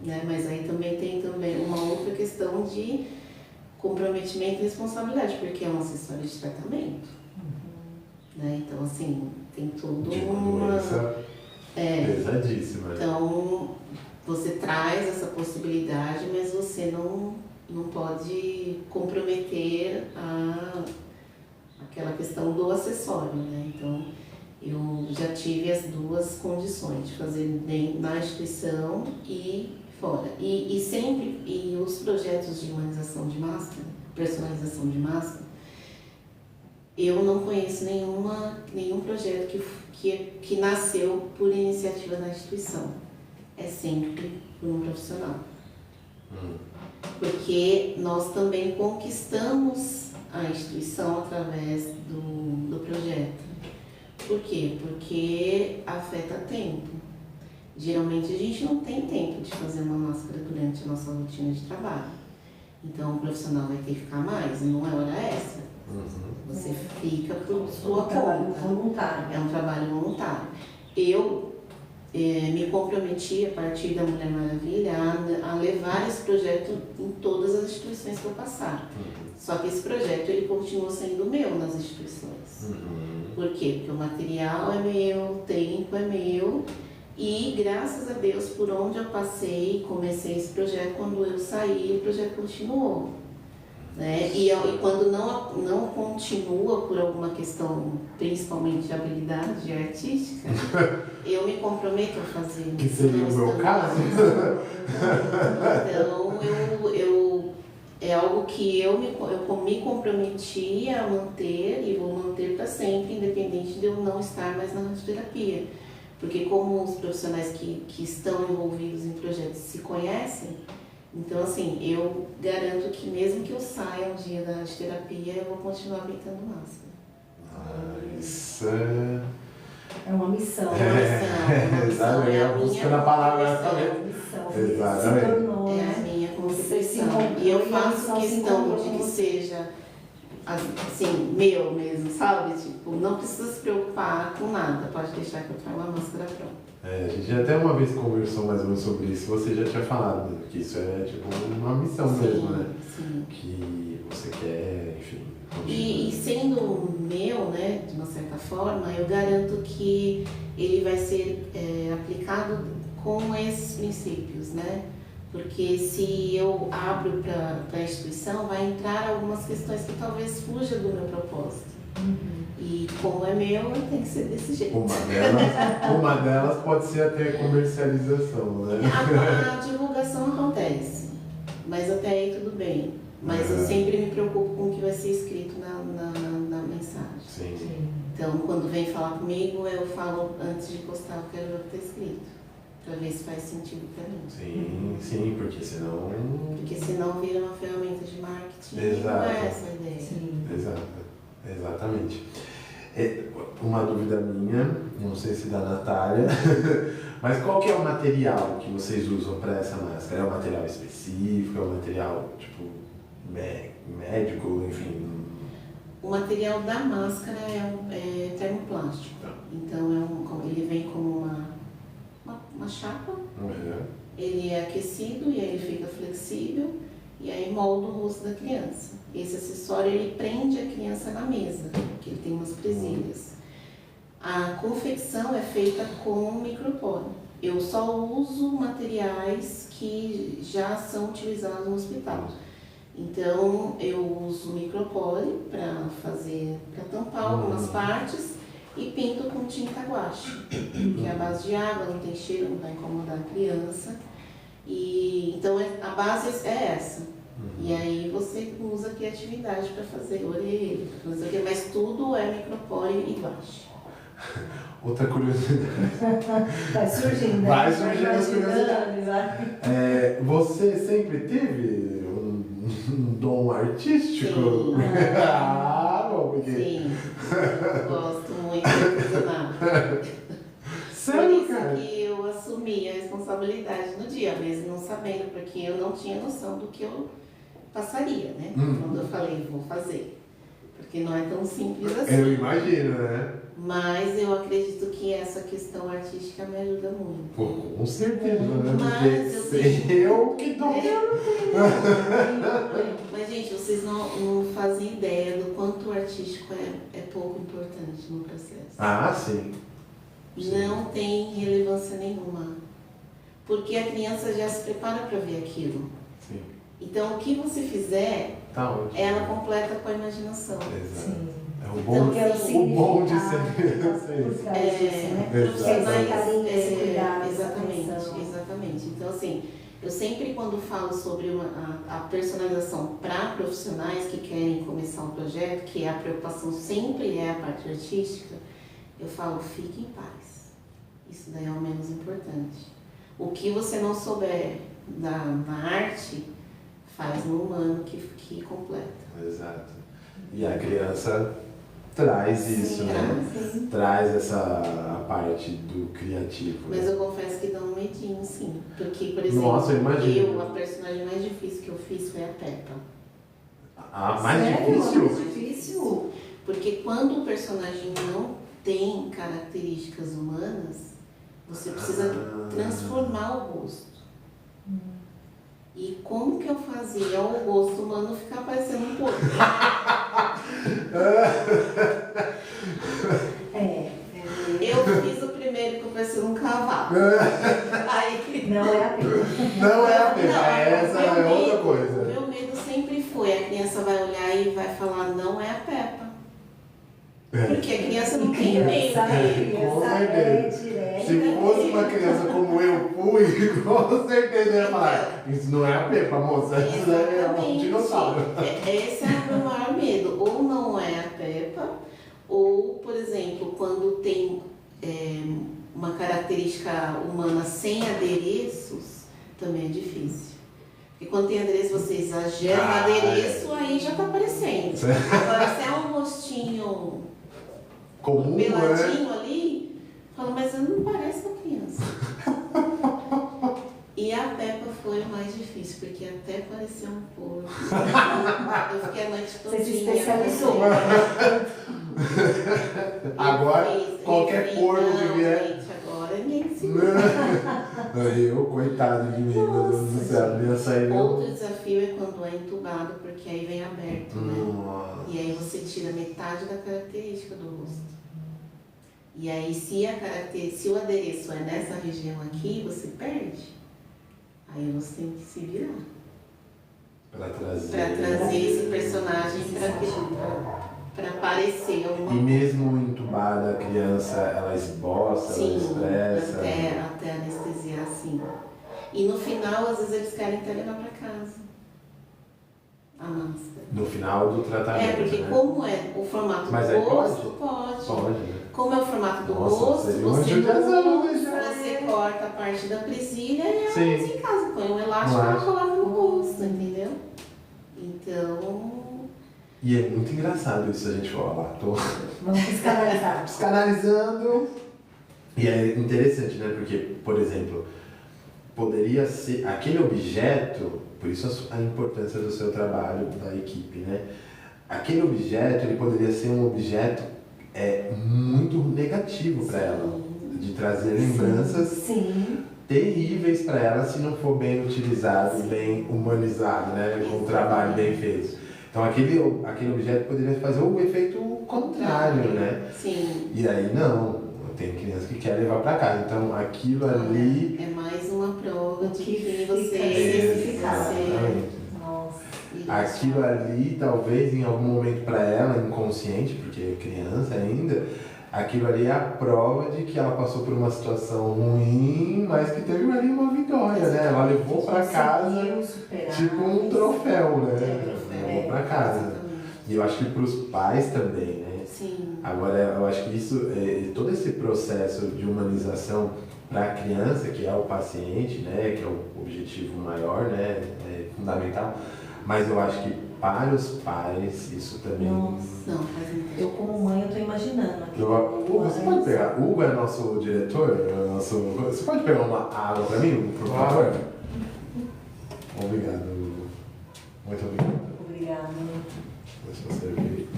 Né? Mas aí também tem uma outra questão de comprometimento e responsabilidade, porque é um acessório de tratamento. Né? Então, assim, tem tudo uma pesadíssima. Então, você traz essa possibilidade, mas você não pode comprometer aquela questão do acessório, né? Então, eu já tive as duas condições, de fazer na instituição e fora. E sempre, os projetos de humanização de máscara, personalização de máscara, eu não conheço nenhum projeto que nasceu por iniciativa da instituição. É sempre por um profissional. Porque nós também conquistamos a instituição através do projeto. Por quê? Porque afeta tempo. Geralmente a gente não tem tempo de fazer uma máscara durante a nossa rotina de trabalho. Então o profissional vai ter que ficar mais, e não é hora extra. Você fica por sua conta. É um trabalho voluntário. É um trabalho voluntário. Eu me comprometi, a partir da Mulher Maravilha, a levar esse projeto em todas as instituições que eu passar. Só que esse projeto ele continua sendo meu nas instituições. Por quê? Porque o material é meu, o tempo é meu. E graças a Deus, por onde eu passei, comecei esse projeto, quando eu saí, o projeto continuou. Né? E quando não continua por alguma questão, principalmente de habilidade artística, eu me comprometo a fazer. Que seria o meu caso? Então, é algo que eu me comprometi a manter e vou manter para sempre, independente de eu não estar mais na radioterapia. Porque como os profissionais que estão envolvidos em projetos se conhecem, então assim, eu garanto que mesmo que eu saia um dia da radioterapia, eu vou continuar pintando máscara. Isso é uma missão. Exatamente, é a buscando a palavra também. Exatamente. É a minha concepção. E eu faço questão de que seja assim, meu mesmo, sabe? Tipo, não precisa se preocupar com nada, pode deixar que eu traga uma máscara pronta. A gente até uma vez conversou mais ou menos sobre isso, você já tinha falado, né? Que isso é tipo uma missão mesmo, né? Sim. Que você quer, enfim. E sendo meu, né, de uma certa forma, eu garanto que ele vai ser aplicado com esses princípios, né? Porque se eu abro para a instituição, vai entrar algumas questões que talvez fujam do meu propósito. E como é meu, tem que ser desse jeito. Uma delas pode ser até comercialização, né? A divulgação acontece, mas até aí tudo bem. Mas eu sempre me preocupo com o que vai ser escrito na mensagem. Sim. Então, quando vem falar comigo, eu falo antes de postar, eu quero ver o que está escrito. Para ver se faz sentido para mim. Sim, porque senão... Porque senão vira uma ferramenta de marketing. Exato. Não é essa a ideia. Sim. Exatamente. Uma dúvida minha, não sei se da Natália, mas qual que é o material que vocês usam para essa máscara? É um material específico? É um material, tipo, médico, enfim? O material da máscara é termoplástico. Então, ele vem como uma chapa, ele é aquecido e aí ele fica flexível e aí molda o rosto da criança. Esse acessório ele prende a criança na mesa, porque ele tem umas presilhas. A confecção é feita com micropore. Eu só uso materiais que já são utilizados no hospital. Então eu uso micropore para tampar algumas partes e pinto com tinta guache, que é a base de água, não tem cheiro, não vai incomodar a criança. E então a base é essa. E aí você usa a criatividade para fazer orelha, pra fazer o quê? Mas tudo é micropore e guache. Outra curiosidade. Vai surgindo, né? Vai surgindo as imaginando, vai. Você sempre teve um dom artístico? Sim. Ah, bom, porque... Sim, gosto muito de cozinhar. Por Sério, isso cara? que eu assumi a responsabilidade no dia, mesmo não sabendo, porque eu não tinha noção do que eu passaria, né? Quando eu falei, vou fazer. Porque não é tão simples assim. Eu imagino, né? Mas eu acredito que essa questão artística me ajuda muito. Pô, com certeza, né? Mas eu Porque tenho- eu que dou. Mas, gente, vocês não fazem ideia do quanto o artístico é pouco importante no processo. Ah, sim. Não tem relevância nenhuma. Porque a criança já se prepara para ver aquilo. Sim. Então, o que você fizer, Tá ótimo. ela completa com a imaginação. Exato. Sim. É o Então, bom, que é o o bom de ser significado criança. por Isso. trás disso, né? Exatamente. Esse carinho, esse cuidado, essa exatamente, atenção. exatamente. Então, assim, eu sempre quando falo sobre a personalização para profissionais que querem começar um projeto, que a preocupação sempre é a parte artística, eu falo, fique em paz. Isso daí é o menos importante. O que você não souber na arte, faz no humano que completa. Exato. E a criança traz isso, né? Sim. Traz essa parte do criativo. Mas né? eu confesso que dá um medinho, sim. Porque, por exemplo, Nossa, eu imagino. a personagem mais difícil que eu fiz foi a Peppa. Ah, mais Sério? difícil? Mais difícil? Porque quando o personagem não tem características humanas, você precisa transformar o rosto. E como que eu fazia o rosto humano ficar parecendo um porco? Eu fiz o primeiro que eu parecia um cavalo. Aí, Não é a pena. Não é a pena, Não, essa o meu é outra medo- O coisa. meu medo sempre foi, a criança vai olhar e vai falar, não é a Peppa. Porque a criança não tem medo. Criança, Né? Com criança é direta. Se fosse uma criança como eu fui, com certeza eu ia falar, isso não é a Peppa, moça, isso é um dinossauro. Esse é o meu maior medo. Ou não é a Peppa, ou, por exemplo, quando tem uma característica humana sem adereços, também é difícil. Porque quando tem adereço, você exagera no adereço, aí já tá aparecendo. Agora, se é um rostinho Comum, peladinho ali, fala, mas não parece uma criança. E a Peppa foi o mais difícil, porque até pareceu um porco. Eu fiquei a noite toda. Você se especializou. Agora, qualquer porco que vier. Gente, agora ninguém se Eu, coitado de mim, meu Deus do céu, não ia sair não. Outro desafio é quando é entubado, porque aí vem aberto, né? Nossa. E aí você tira metade da característica do rosto. E aí se o adereço é nessa região aqui, você perde. Aí você tem que se virar. Pra trazer. Pra trazer esse personagem pra parecer E alguma mesmo entubada, a criança, ela esboça, Sim, ela expressa. até anestesiar, sim. E no final, às vezes, eles querem até levar pra casa a máscara. No final do tratamento, Porque né? como é o formato Mas do aí rosto, pode. Pode, né? Como é o formato do Nossa, rosto, seria uma você judiação, não né, já? você corta a parte da presilha e ela Sim. usa em casa. Põe um elástico e ela coloca no rosto, entendeu? Então, E é muito engraçado isso, a gente fala lá, tô Vamos psicanalizar. psicanalizando. E é interessante, né? Porque, por exemplo, poderia ser aquele objeto, por isso a importância do seu trabalho, da equipe, né? Aquele objeto, ele poderia ser um objeto muito negativo para ela, de trazer lembranças Sim. terríveis para ela se não for bem utilizado, bem humanizado, né? Com um trabalho bem feito. Então aquele objeto poderia fazer o efeito contrário, né? sim. E aí não, tem criança que quer levar para casa. Então aquilo ali. É mais uma prova de Que que fica você especificado. Exatamente. Nossa. Aquilo ali, talvez em algum momento para ela, inconsciente, porque é criança ainda, aquilo ali é a prova de que ela passou por uma situação ruim, mas que teve ali uma vitória, né? Ela levou para casa tipo um troféu, né? Levou para casa. E eu acho que para os pais também, né? Sim. Agora, eu acho que isso, todo esse processo de humanização para a criança, que é o paciente, né? Que é o objetivo maior, né? É fundamental. Mas eu acho que para os pais, isso também... Nossa, eu como mãe, eu tô imaginando. Aqui, Você pode pegar... O Hugo é nosso diretor? Você pode pegar uma água para mim, por favor? Obrigado, Hugo. Muito obrigado. Obrigada. Deixa eu servir.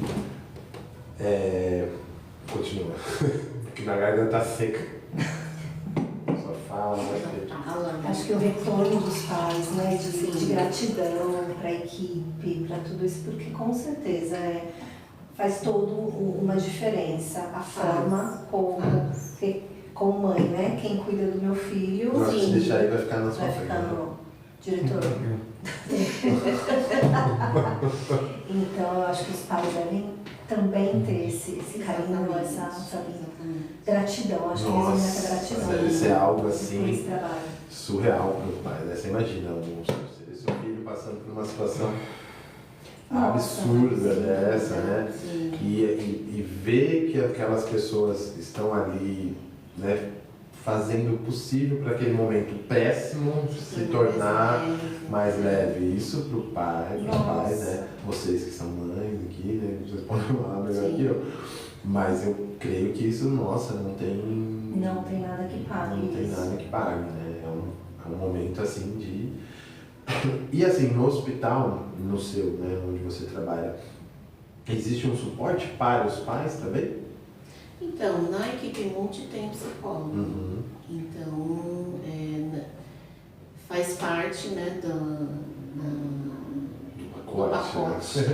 Continua. Porque minha garganta tá seca. Só fala, Acho que o retorno dos pais, né, de gratidão para a equipe, para tudo isso, porque com certeza faz toda uma diferença a forma como mãe, né, quem cuida do meu filho. Se deixar aí vai ficar na sua vai frente. ficar no diretor. Então eu acho que os pais devem também ter esse carinho, essa gratidão. Acho que resume essa gratidão. Deve ser algo por assim esse trabalho. surreal para o pai, né? Você imagina seu filho passando por uma situação absurda dessa, né? E ver que aquelas pessoas estão ali, né, fazendo o possível para aquele momento péssimo se tornar mais leve. Isso para o pai, para os pais, né? Vocês que são mães aqui, né? Vocês podem falar melhor que eu. Mas eu creio que isso, nossa, não tem nada que pague. Não tem nada que pague, né? É um momento assim de... E assim, no hospital, no seu, né, onde você trabalha, existe um suporte para os pais também? Então, na equipe multi tem psicólogo. Uhum. Então, faz parte, né, do pacote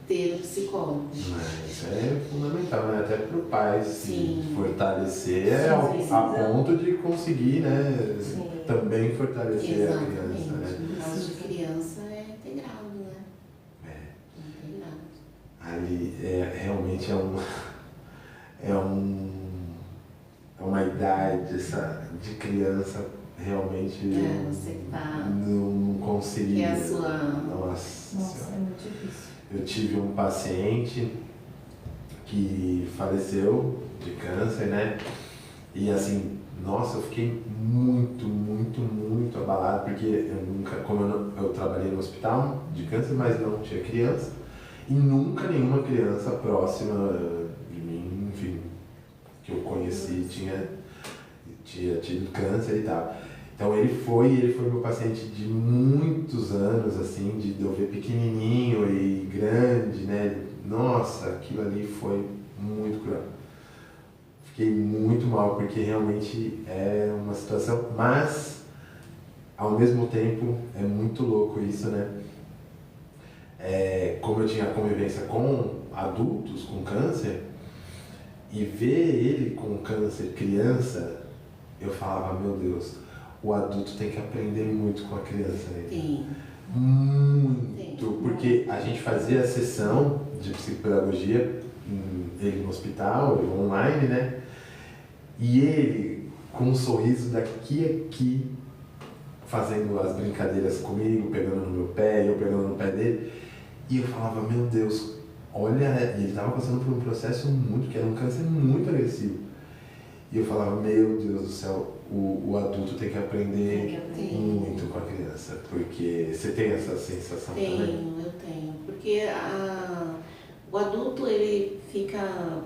ter psicólogo. Isso é fundamental, né? Até para o pai se fortalecer a ponto de conseguir, né, também fortalecer a criança. Né? No caso de criança é integrado, né? Integrado. Ali realmente uma idade de criança realmente você tá... não conseguiria. Que é a sua... Nossa, é muito difícil. Eu tive um paciente que faleceu de câncer, né? E assim, nossa, eu fiquei muito, muito, muito abalado, porque eu nunca, eu trabalhei no hospital de câncer, mas não tinha criança, e nunca nenhuma criança próxima de mim, enfim, que eu conheci tinha tido câncer e tal. Então ele foi meu paciente de muitos anos, assim, de eu ver pequenininho e grande, né? Nossa, aquilo ali foi muito cruel. Fiquei muito mal, porque realmente é uma situação, mas ao mesmo tempo é muito louco isso, né? Como eu tinha convivência com adultos com câncer, e ver ele com câncer criança, eu falava, meu Deus, o adulto tem que aprender muito com a criança. Né? Sim. Muito, porque a gente fazia a sessão de psicopedagogia, ele no hospital, ele online, né? E ele com um sorriso daqui a aqui, fazendo as brincadeiras comigo, pegando no meu pé, eu pegando no pé dele. E eu falava, meu Deus, olha, e ele estava passando por um processo que era um câncer muito agressivo. E eu falava, meu Deus do céu, o adulto tem que aprender muito com a criança, porque você tem essa sensação também? Eu tenho, porque o adulto ele fica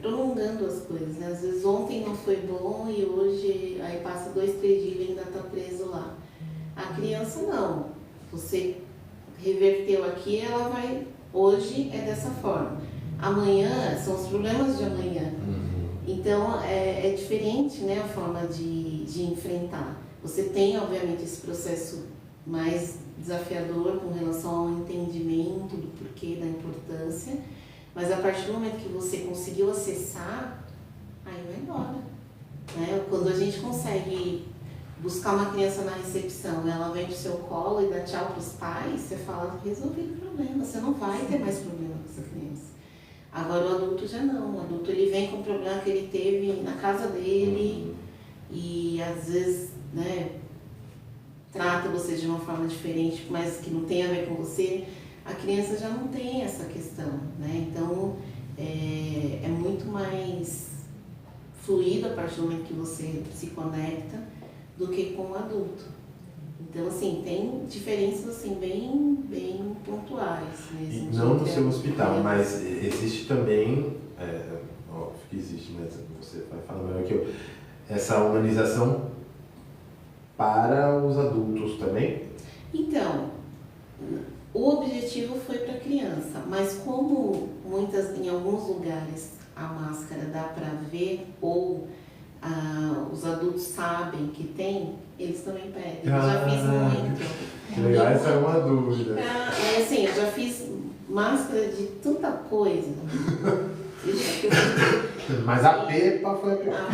prolongando as coisas, né? Às vezes ontem não foi bom e hoje, aí passa 2, 3 dias e ele ainda está preso lá. A criança não, você reverteu aqui, ela vai, hoje é dessa forma, amanhã são os problemas de amanhã. Então, é diferente, né, a forma de enfrentar. Você tem, obviamente, esse processo mais desafiador com relação ao entendimento do porquê, da importância, mas a partir do momento que você conseguiu acessar, aí vai embora. Né? Quando a gente consegue buscar uma criança na recepção, ela vem pro seu colo e dá tchau pros pais, você fala, resolvido o problema, você não vai ter mais problema com essa criança. Agora o adulto já não, o adulto ele vem com o problema que ele teve na casa dele e às vezes, né, trata você de uma forma diferente, mas que não tem a ver com você. A criança já não tem essa questão, né? Então é muito mais fluido a partir do momento que você se conecta do que com o adulto. Então, assim, tem diferenças assim, bem pontuais mesmo. E não no seu hospital, mas existe também, óbvio que existe, mas você vai falar melhor que eu, essa humanização para os adultos também? Então, o objetivo foi para a criança, mas como em alguns lugares a máscara dá para ver ou os adultos sabem que tem, eles também pedem. Eu já fiz muito. Que legal, essa é uma dúvida. Assim, eu já fiz máscara de tanta coisa. Mas a Pepa foi a pior.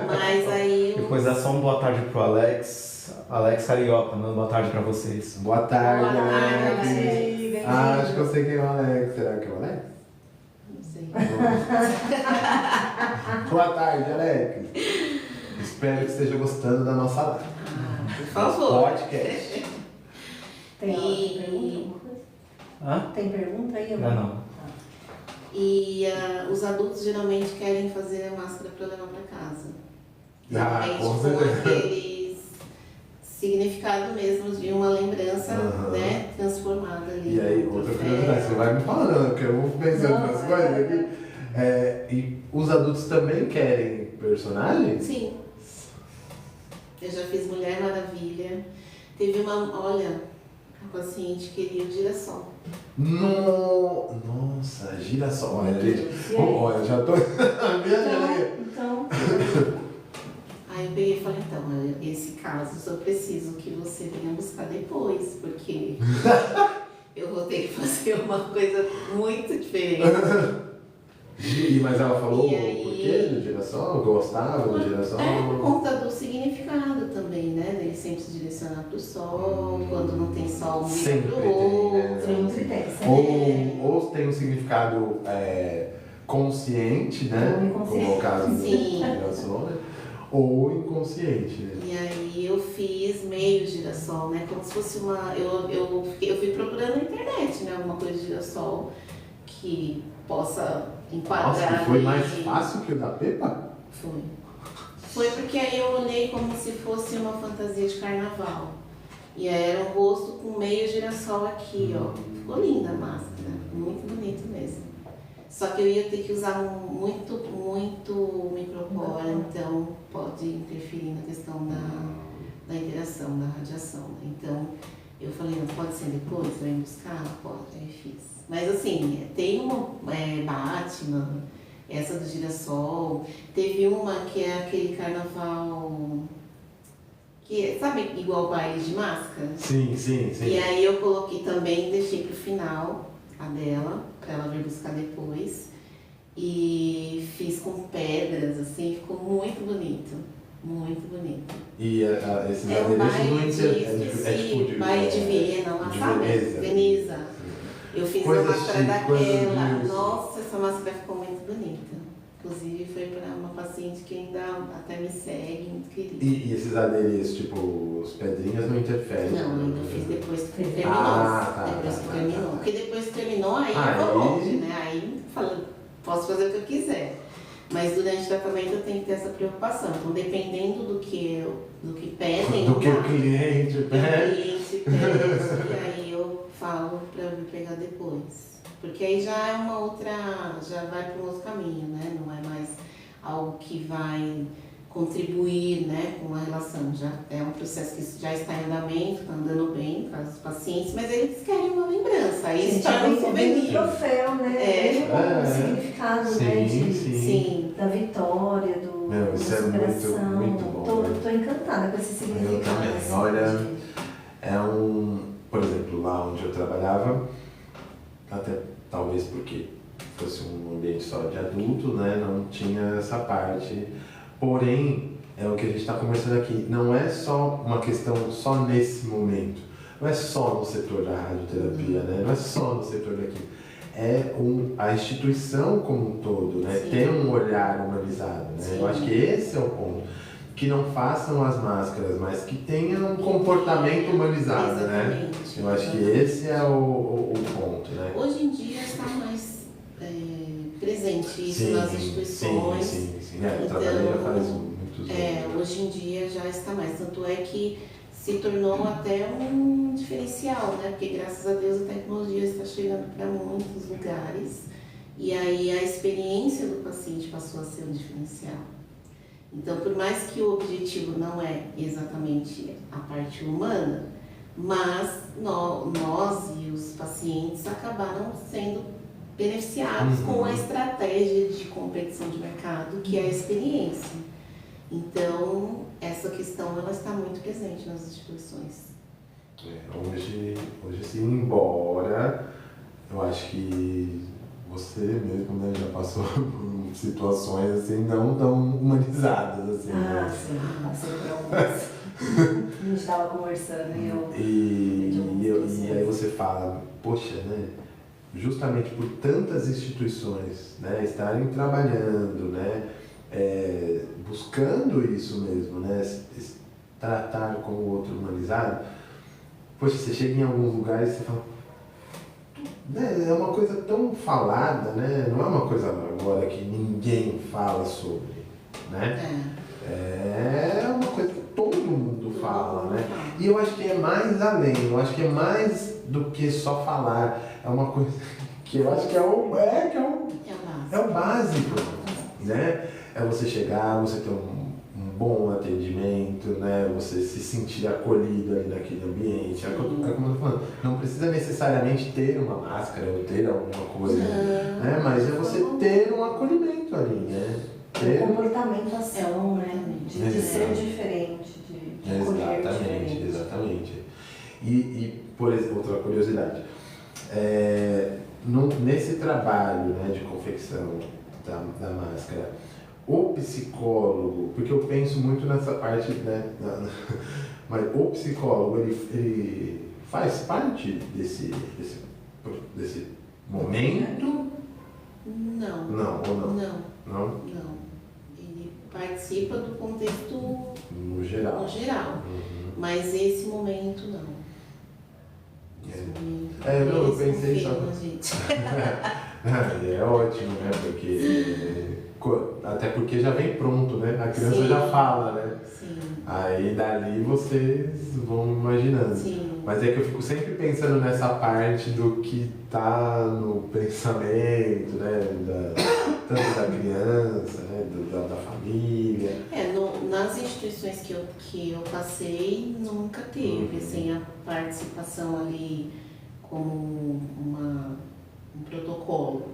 Mas aí Depois dá só um boa tarde pro Alex. Alex Carioca, mandando boa tarde pra vocês. Boa tarde, Boa tarde, Alex. bem-vindo. Acho que eu sei quem é o Alex. Será que é o Alex? não sei. Boa tarde, Alex. Espero que esteja gostando da nossa live. Por favor. Podcast. Tem E- pergunta? Alguma coisa? Hã? Tem pergunta aí? Não. E os adultos geralmente querem fazer a máscara para levar para casa. Realmente com com certeza. aquele significado mesmo de uma lembrança, Aham. né, transformada ali. E aí, no outra troféu. curiosidade, você vai me falando, que eu vou pensando Não, nas coisas aqui. E os adultos também querem personagens? Sim. Eu já fiz Mulher Maravilha. Teve olha, a paciente queria o girassol. Nossa, girassol. Olha, gente. E aí? Olha, já tô. Então, Aí eu peguei e falei, então, olha, esse caso eu só preciso que você venha buscar depois, porque eu vou ter que fazer uma coisa muito diferente. Mas ela falou E aí- por quê do girassol? Gostava do girassol? Por conta do significado também, né? Ele sempre se direciona para o sol, quando não tem sol, vira Sempre para tem, o né? outro. sempre tem. Ou tem um significado consciente, né? Ou inconsciente. Como é o caso do Sim. girassol, né? Ou inconsciente, né? E aí eu fiz meio girassol, né? Como se fosse uma. Eu fui procurando na internet, né? Alguma coisa de girassol que possa enquadrar. Nossa, que foi mais ali. fácil que o da Pepa? Foi. Foi porque aí eu olhei como se fosse uma fantasia de carnaval. E aí era um rosto com meio girassol aqui, ó. Ficou linda a máscara. Muito bonito mesmo. Só que eu ia ter que usar muito micropora, então pode interferir na questão da interação, da radiação. Né? Então eu falei, não pode ser depois, vai buscar? Pode, aí fiz. Mas assim, tem uma Batman, essa do girassol, teve uma que é aquele carnaval que é, sabe, igual baile de máscara? Sim. E aí eu coloquei também, deixei pro final a dela, pra ela vir buscar depois. E fiz com pedras, assim, ficou muito bonito. Muito bonito. E esses É um adereços baile não de, esqueci, baile de Viena, lá de sabe? Veneza. Veneza. Eu fiz Coisa a máscara chique, coisa daquela. de- Nossa, essa máscara ficou muito bonita. Inclusive foi para uma paciente que ainda até me segue, muito querida. E esses adereços, tipo, as pedrinhas não interferem? Não, né? ainda fiz depois que terminou. Ah, tá, depois tá, que tá, terminou. tá. Porque depois que terminou, aí Aí- eu vou longe, né? Aí falei, posso fazer o que eu quiser. Mas durante o tratamento eu tenho que ter essa preocupação. Então, dependendo do que pedem, Do que eu o cliente o pede. cliente pede, e aí eu falo para eu pegar depois. Porque aí já é uma outra, já vai para um outro caminho, né? Não é mais algo que vai contribuir, né, com a relação. Já é um processo que já está em andamento, está andando bem para os pacientes, mas eles querem uma lembrança. Aí se torna um bem souvenir. troféu, né? É. Bem o significado, né? Sim, de- sim. Sim. Da vitória, Meu, da isso é superação. muito bom, né? Tô encantada com esse significado. Eu também. assim, Olha, por exemplo, lá onde eu trabalhava, até talvez porque fosse um ambiente só de adulto, né, não tinha essa parte. Porém, é o que a gente está conversando aqui, não é só uma questão só nesse momento, não é só no setor da radioterapia, né, não é só no setor daqui. a instituição como um todo, né? Sim. Ter um olhar humanizado, né? Sim. Eu acho que esse é o ponto. Que não façam as máscaras, mas que tenham um comportamento humanizado, né? Exatamente. Eu acho que esse é o ponto, né? Hoje em dia está mais presente isso nas instituições. Sim. Eu trabalhei já faz muitos anos. Hoje em dia já está mais. Tanto é que se tornou até um diferencial, né? Porque graças a Deus a tecnologia está chegando para muitos lugares e aí a experiência do paciente passou a ser um diferencial. Então, por mais que o objetivo não é exatamente a parte humana, mas nós e os pacientes acabaram sendo beneficiados com a estratégia de competição de mercado, que é a experiência. Então, essa questão ela está muito presente nas instituições. Hoje sim, embora eu acho que você mesmo, né, já passou por situações assim não tão humanizadas assim, né? Sim, passei por algumas. A gente estava conversando e aí você fala, poxa, né? Justamente por tantas instituições, né, estarem trabalhando, né, buscando isso mesmo, né, tratar com o outro humanizado. Poxa, você chega em alguns lugares e você fala, né, é uma coisa tão falada, né, não é uma coisa agora que ninguém fala sobre, né? É uma coisa que todo mundo fala, né? E eu acho que é mais além, eu acho que é mais do que só falar. É uma coisa que eu acho que é o básico, né? É você chegar, você ter um bom atendimento, né? Você se sentir acolhido ali naquele ambiente. É como eu tô falando, não precisa necessariamente ter uma máscara ou ter alguma coisa, né? Mas é você ter um acolhimento ali, né? O comportamento, ação, né? De ser diferente, de acolher diferente. Exatamente. E, por exemplo, outra curiosidade. Nesse trabalho, né, de confecção da máscara, o psicólogo, porque eu penso muito nessa parte, né, mas o psicólogo, ele faz parte desse momento? Não. Não, ou não? Não. Não? Não. Ele participa do contexto No geral. Mas esse momento não. Eu pensei só. Gente. É ótimo, né? Até porque já vem pronto, né? A criança já fala, né? Sim. Aí dali vocês vão imaginando. Sim. Mas é que eu fico sempre pensando nessa parte do que tá no pensamento, né? Tanto da criança, né? Da família. Nas instituições que eu passei, nunca teve assim, a participação ali como um protocolo,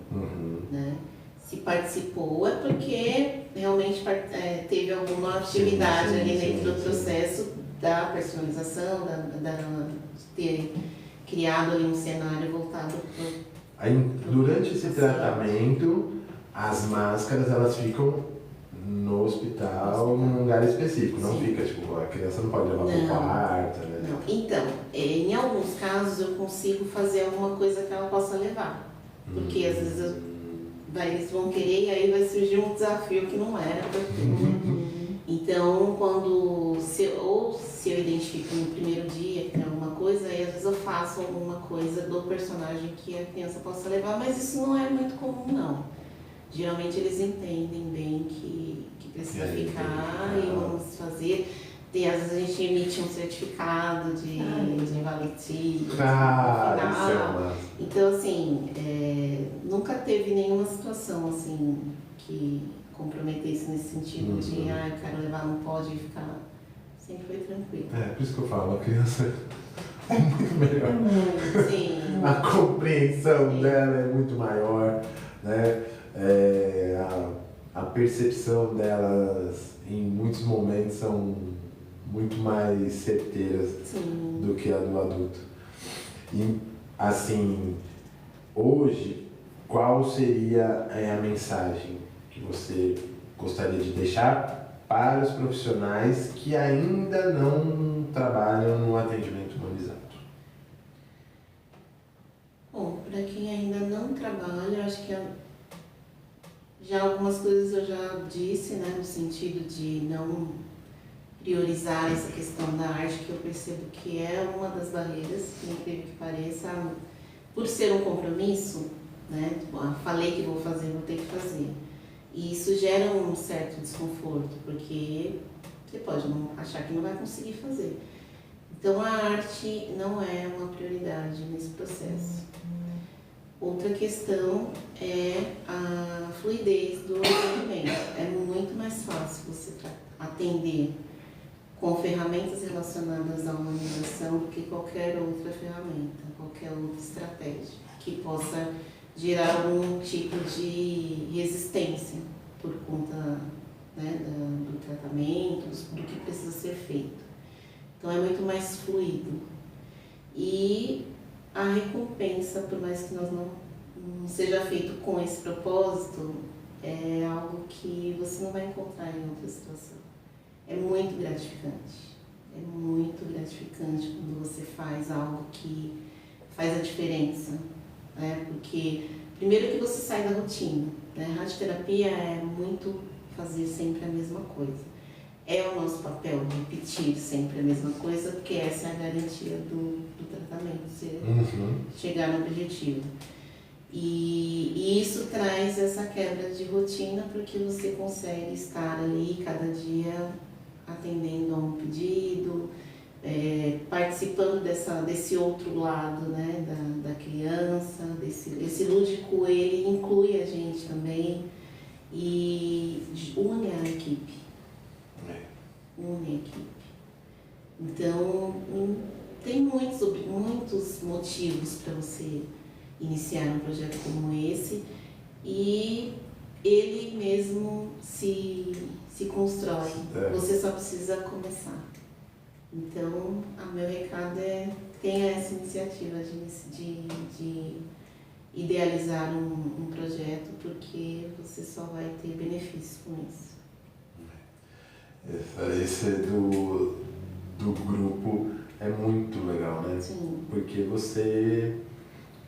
né? Se participou é porque realmente teve alguma atividade ali dentro do processo da personalização, de ter criado ali um cenário voltado para... Aí, durante esse tratamento, as máscaras elas ficam no hospital, num lugar específico, não fica, tipo, a criança não pode levar para o quarto, né? Não. Então, em alguns casos eu consigo fazer alguma coisa que ela possa levar, porque às vezes eles vão querer e aí vai surgir um desafio que não era para Então, se eu identifico no primeiro dia que tem alguma coisa, aí às vezes eu faço alguma coisa do personagem que a criança possa levar, mas isso não é muito comum, não. Geralmente eles entendem bem que precisa ficar e vamos fazer. Às vezes a gente emite um certificado de invalidia. Então, assim, nunca teve nenhuma situação assim que comprometesse nesse sentido de, eu quero levar, não pode ficar. Sempre foi tranquilo. Por isso que eu falo, a criança é muito melhor. Sim. A compreensão dela é muito maior, né? A percepção delas em muitos momentos são muito mais certeiras do que a do adulto. E, assim, hoje, qual seria a mensagem que você gostaria de deixar para os profissionais que ainda não trabalham no atendimento humanizado? Bom, para quem ainda não trabalha, acho que já algumas coisas eu já disse, né, no sentido de não priorizar essa questão da arte, que eu percebo que é uma das barreiras, que incrível que pareça, por ser um compromisso, né, falei que vou fazer, vou ter que fazer. E isso gera um certo desconforto, porque você pode não achar que não vai conseguir fazer. Então a arte não é uma prioridade nesse processo. Outra questão é a fluidez do atendimento. É muito mais fácil você atender com ferramentas relacionadas à humanização do que qualquer outra ferramenta, qualquer outra estratégia que possa gerar algum tipo de resistência por conta, né, do tratamento, do que precisa ser feito. Então é muito mais fluido. E a recompensa, por mais que nós não seja feito com esse propósito, é algo que você não vai encontrar em outra situação. É muito gratificante. É muito gratificante quando você faz algo que faz a diferença, né? Porque primeiro que você sai da rotina, né? Radioterapia é muito fazer sempre a mesma coisa. É o nosso papel repetir sempre a mesma coisa, porque essa é a garantia do tratamento, você chegar no objetivo. E isso traz essa quebra de rotina, porque você consegue estar ali cada dia atendendo a um pedido, participando desse outro lado, né, da criança, esse lúdico, ele inclui a gente também e une a equipe. Une a equipe. Então, tem muitos motivos para você iniciar um projeto como esse e ele mesmo se constrói. Você só precisa começar. Então, o meu recado é: tenha essa iniciativa de idealizar um projeto, porque você só vai ter benefícios com isso. Esse do grupo é muito legal, né? Sim. Porque você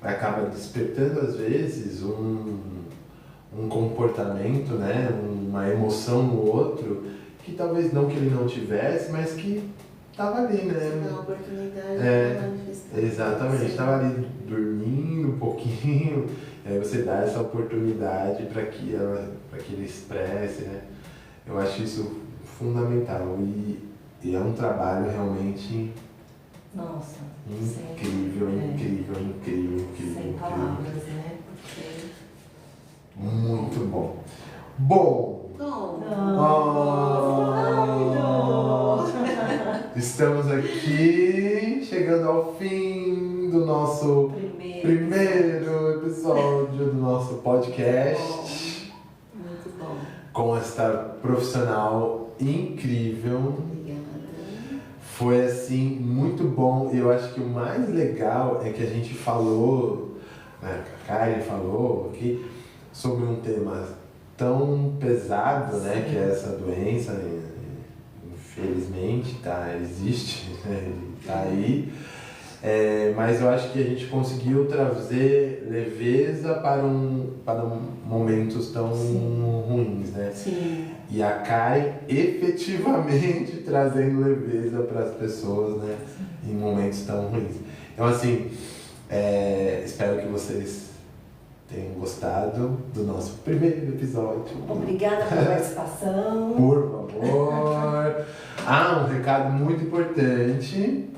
acaba despertando às vezes um comportamento, né? Uma emoção no outro, que talvez não que ele não tivesse, mas que estava ali, né? Você dá a oportunidade de manifestar. Exatamente, estava ali dormindo um pouquinho, aí você dá essa oportunidade para que ele expresse, né? Eu acho isso fundamental e é um trabalho realmente Nossa, incrível. Sem palavras, né? Porque... Muito bom. Bom, estamos aqui chegando ao fim do nosso primeiro episódio do nosso podcast. Muito bom. Com esta profissional incrível. Obrigada. Foi assim, muito bom. E eu acho que o mais legal é que a gente falou, né, a Karen falou aqui, sobre um tema tão pesado, né, que é essa doença, infelizmente, existe, né, tá aí. Mas eu acho que a gente conseguiu trazer leveza para momentos tão ruins, né? Sim. E a Karen efetivamente trazendo leveza para as pessoas, né? Em momentos tão ruins. Então, assim, espero que vocês tenham gostado do nosso primeiro episódio. Obrigada pela participação. Por favor. Um recado muito importante.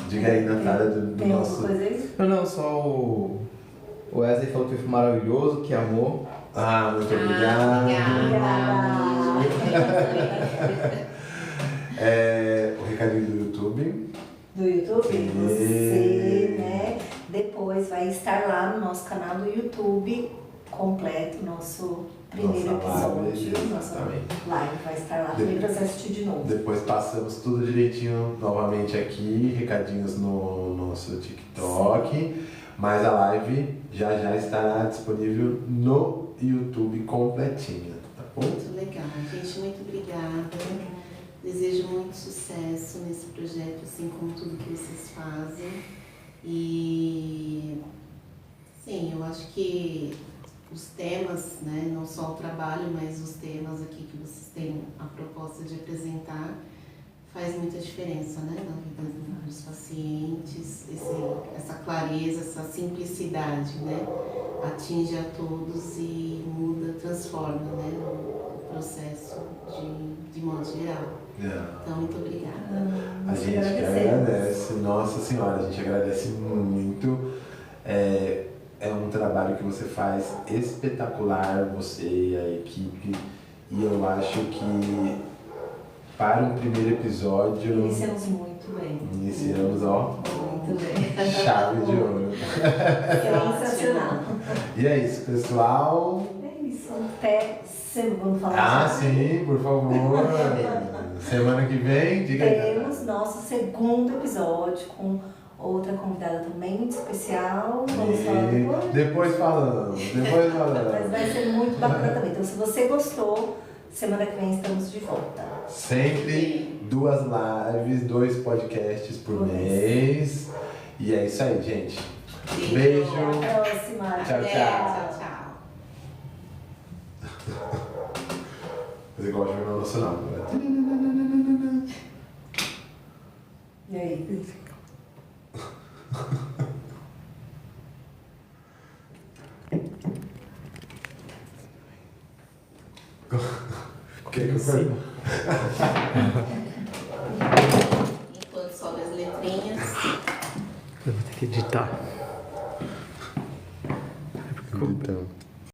Diga aí, Natália, do nosso... Coisa aí? Não, só o Wesley falou que foi maravilhoso, que amou. Muito obrigado. O recadinho do YouTube. Do YouTube, Sim. você, né, depois vai estar lá no nosso canal do YouTube completo, nosso primeiro episódio, nossa live vai estar lá também para você assistir de novo. Depois passamos tudo direitinho novamente aqui, recadinhos no nosso TikTok, sim. Mas a live já estará disponível no YouTube completinha, tá bom? Muito legal, gente, muito obrigada. Desejo muito sucesso nesse projeto, assim como tudo que vocês fazem. E Sim, eu acho que os temas, né, não só o trabalho, mas os temas aqui que vocês têm a proposta de apresentar, faz muita diferença, né, na vida dos pacientes, essa clareza, essa simplicidade, né, atinge a todos e muda, transforma, né, o processo de modo geral. Então, muito obrigada. A gente que agradece, nossa senhora, a gente agradece muito. É um trabalho que você faz espetacular, você e a equipe, e eu acho que para um primeiro episódio... Iniciamos muito bem. Iniciamos, ó, Muito bem. chave de ouro. Sensacional. E é isso, pessoal. É isso. Até semana, vamos falar assim. Sim, por favor. Semana que vem, diga aí. Temos nosso segundo episódio com outra convidada também muito especial. Vamos falar depois. Depois falando. Mas vai ser muito bacana também. Então, se você gostou, semana que vem estamos de volta. Sempre 2 lives, 2 podcasts por mês. E é isso aí, gente. Beijo. Até a próxima. Tchau, Tchau, tchau. Fazer igual o Jornal Nacional. E aí? Que eu sei. Enquanto sobe as letrinhas. Eu vou ter que editar. Então.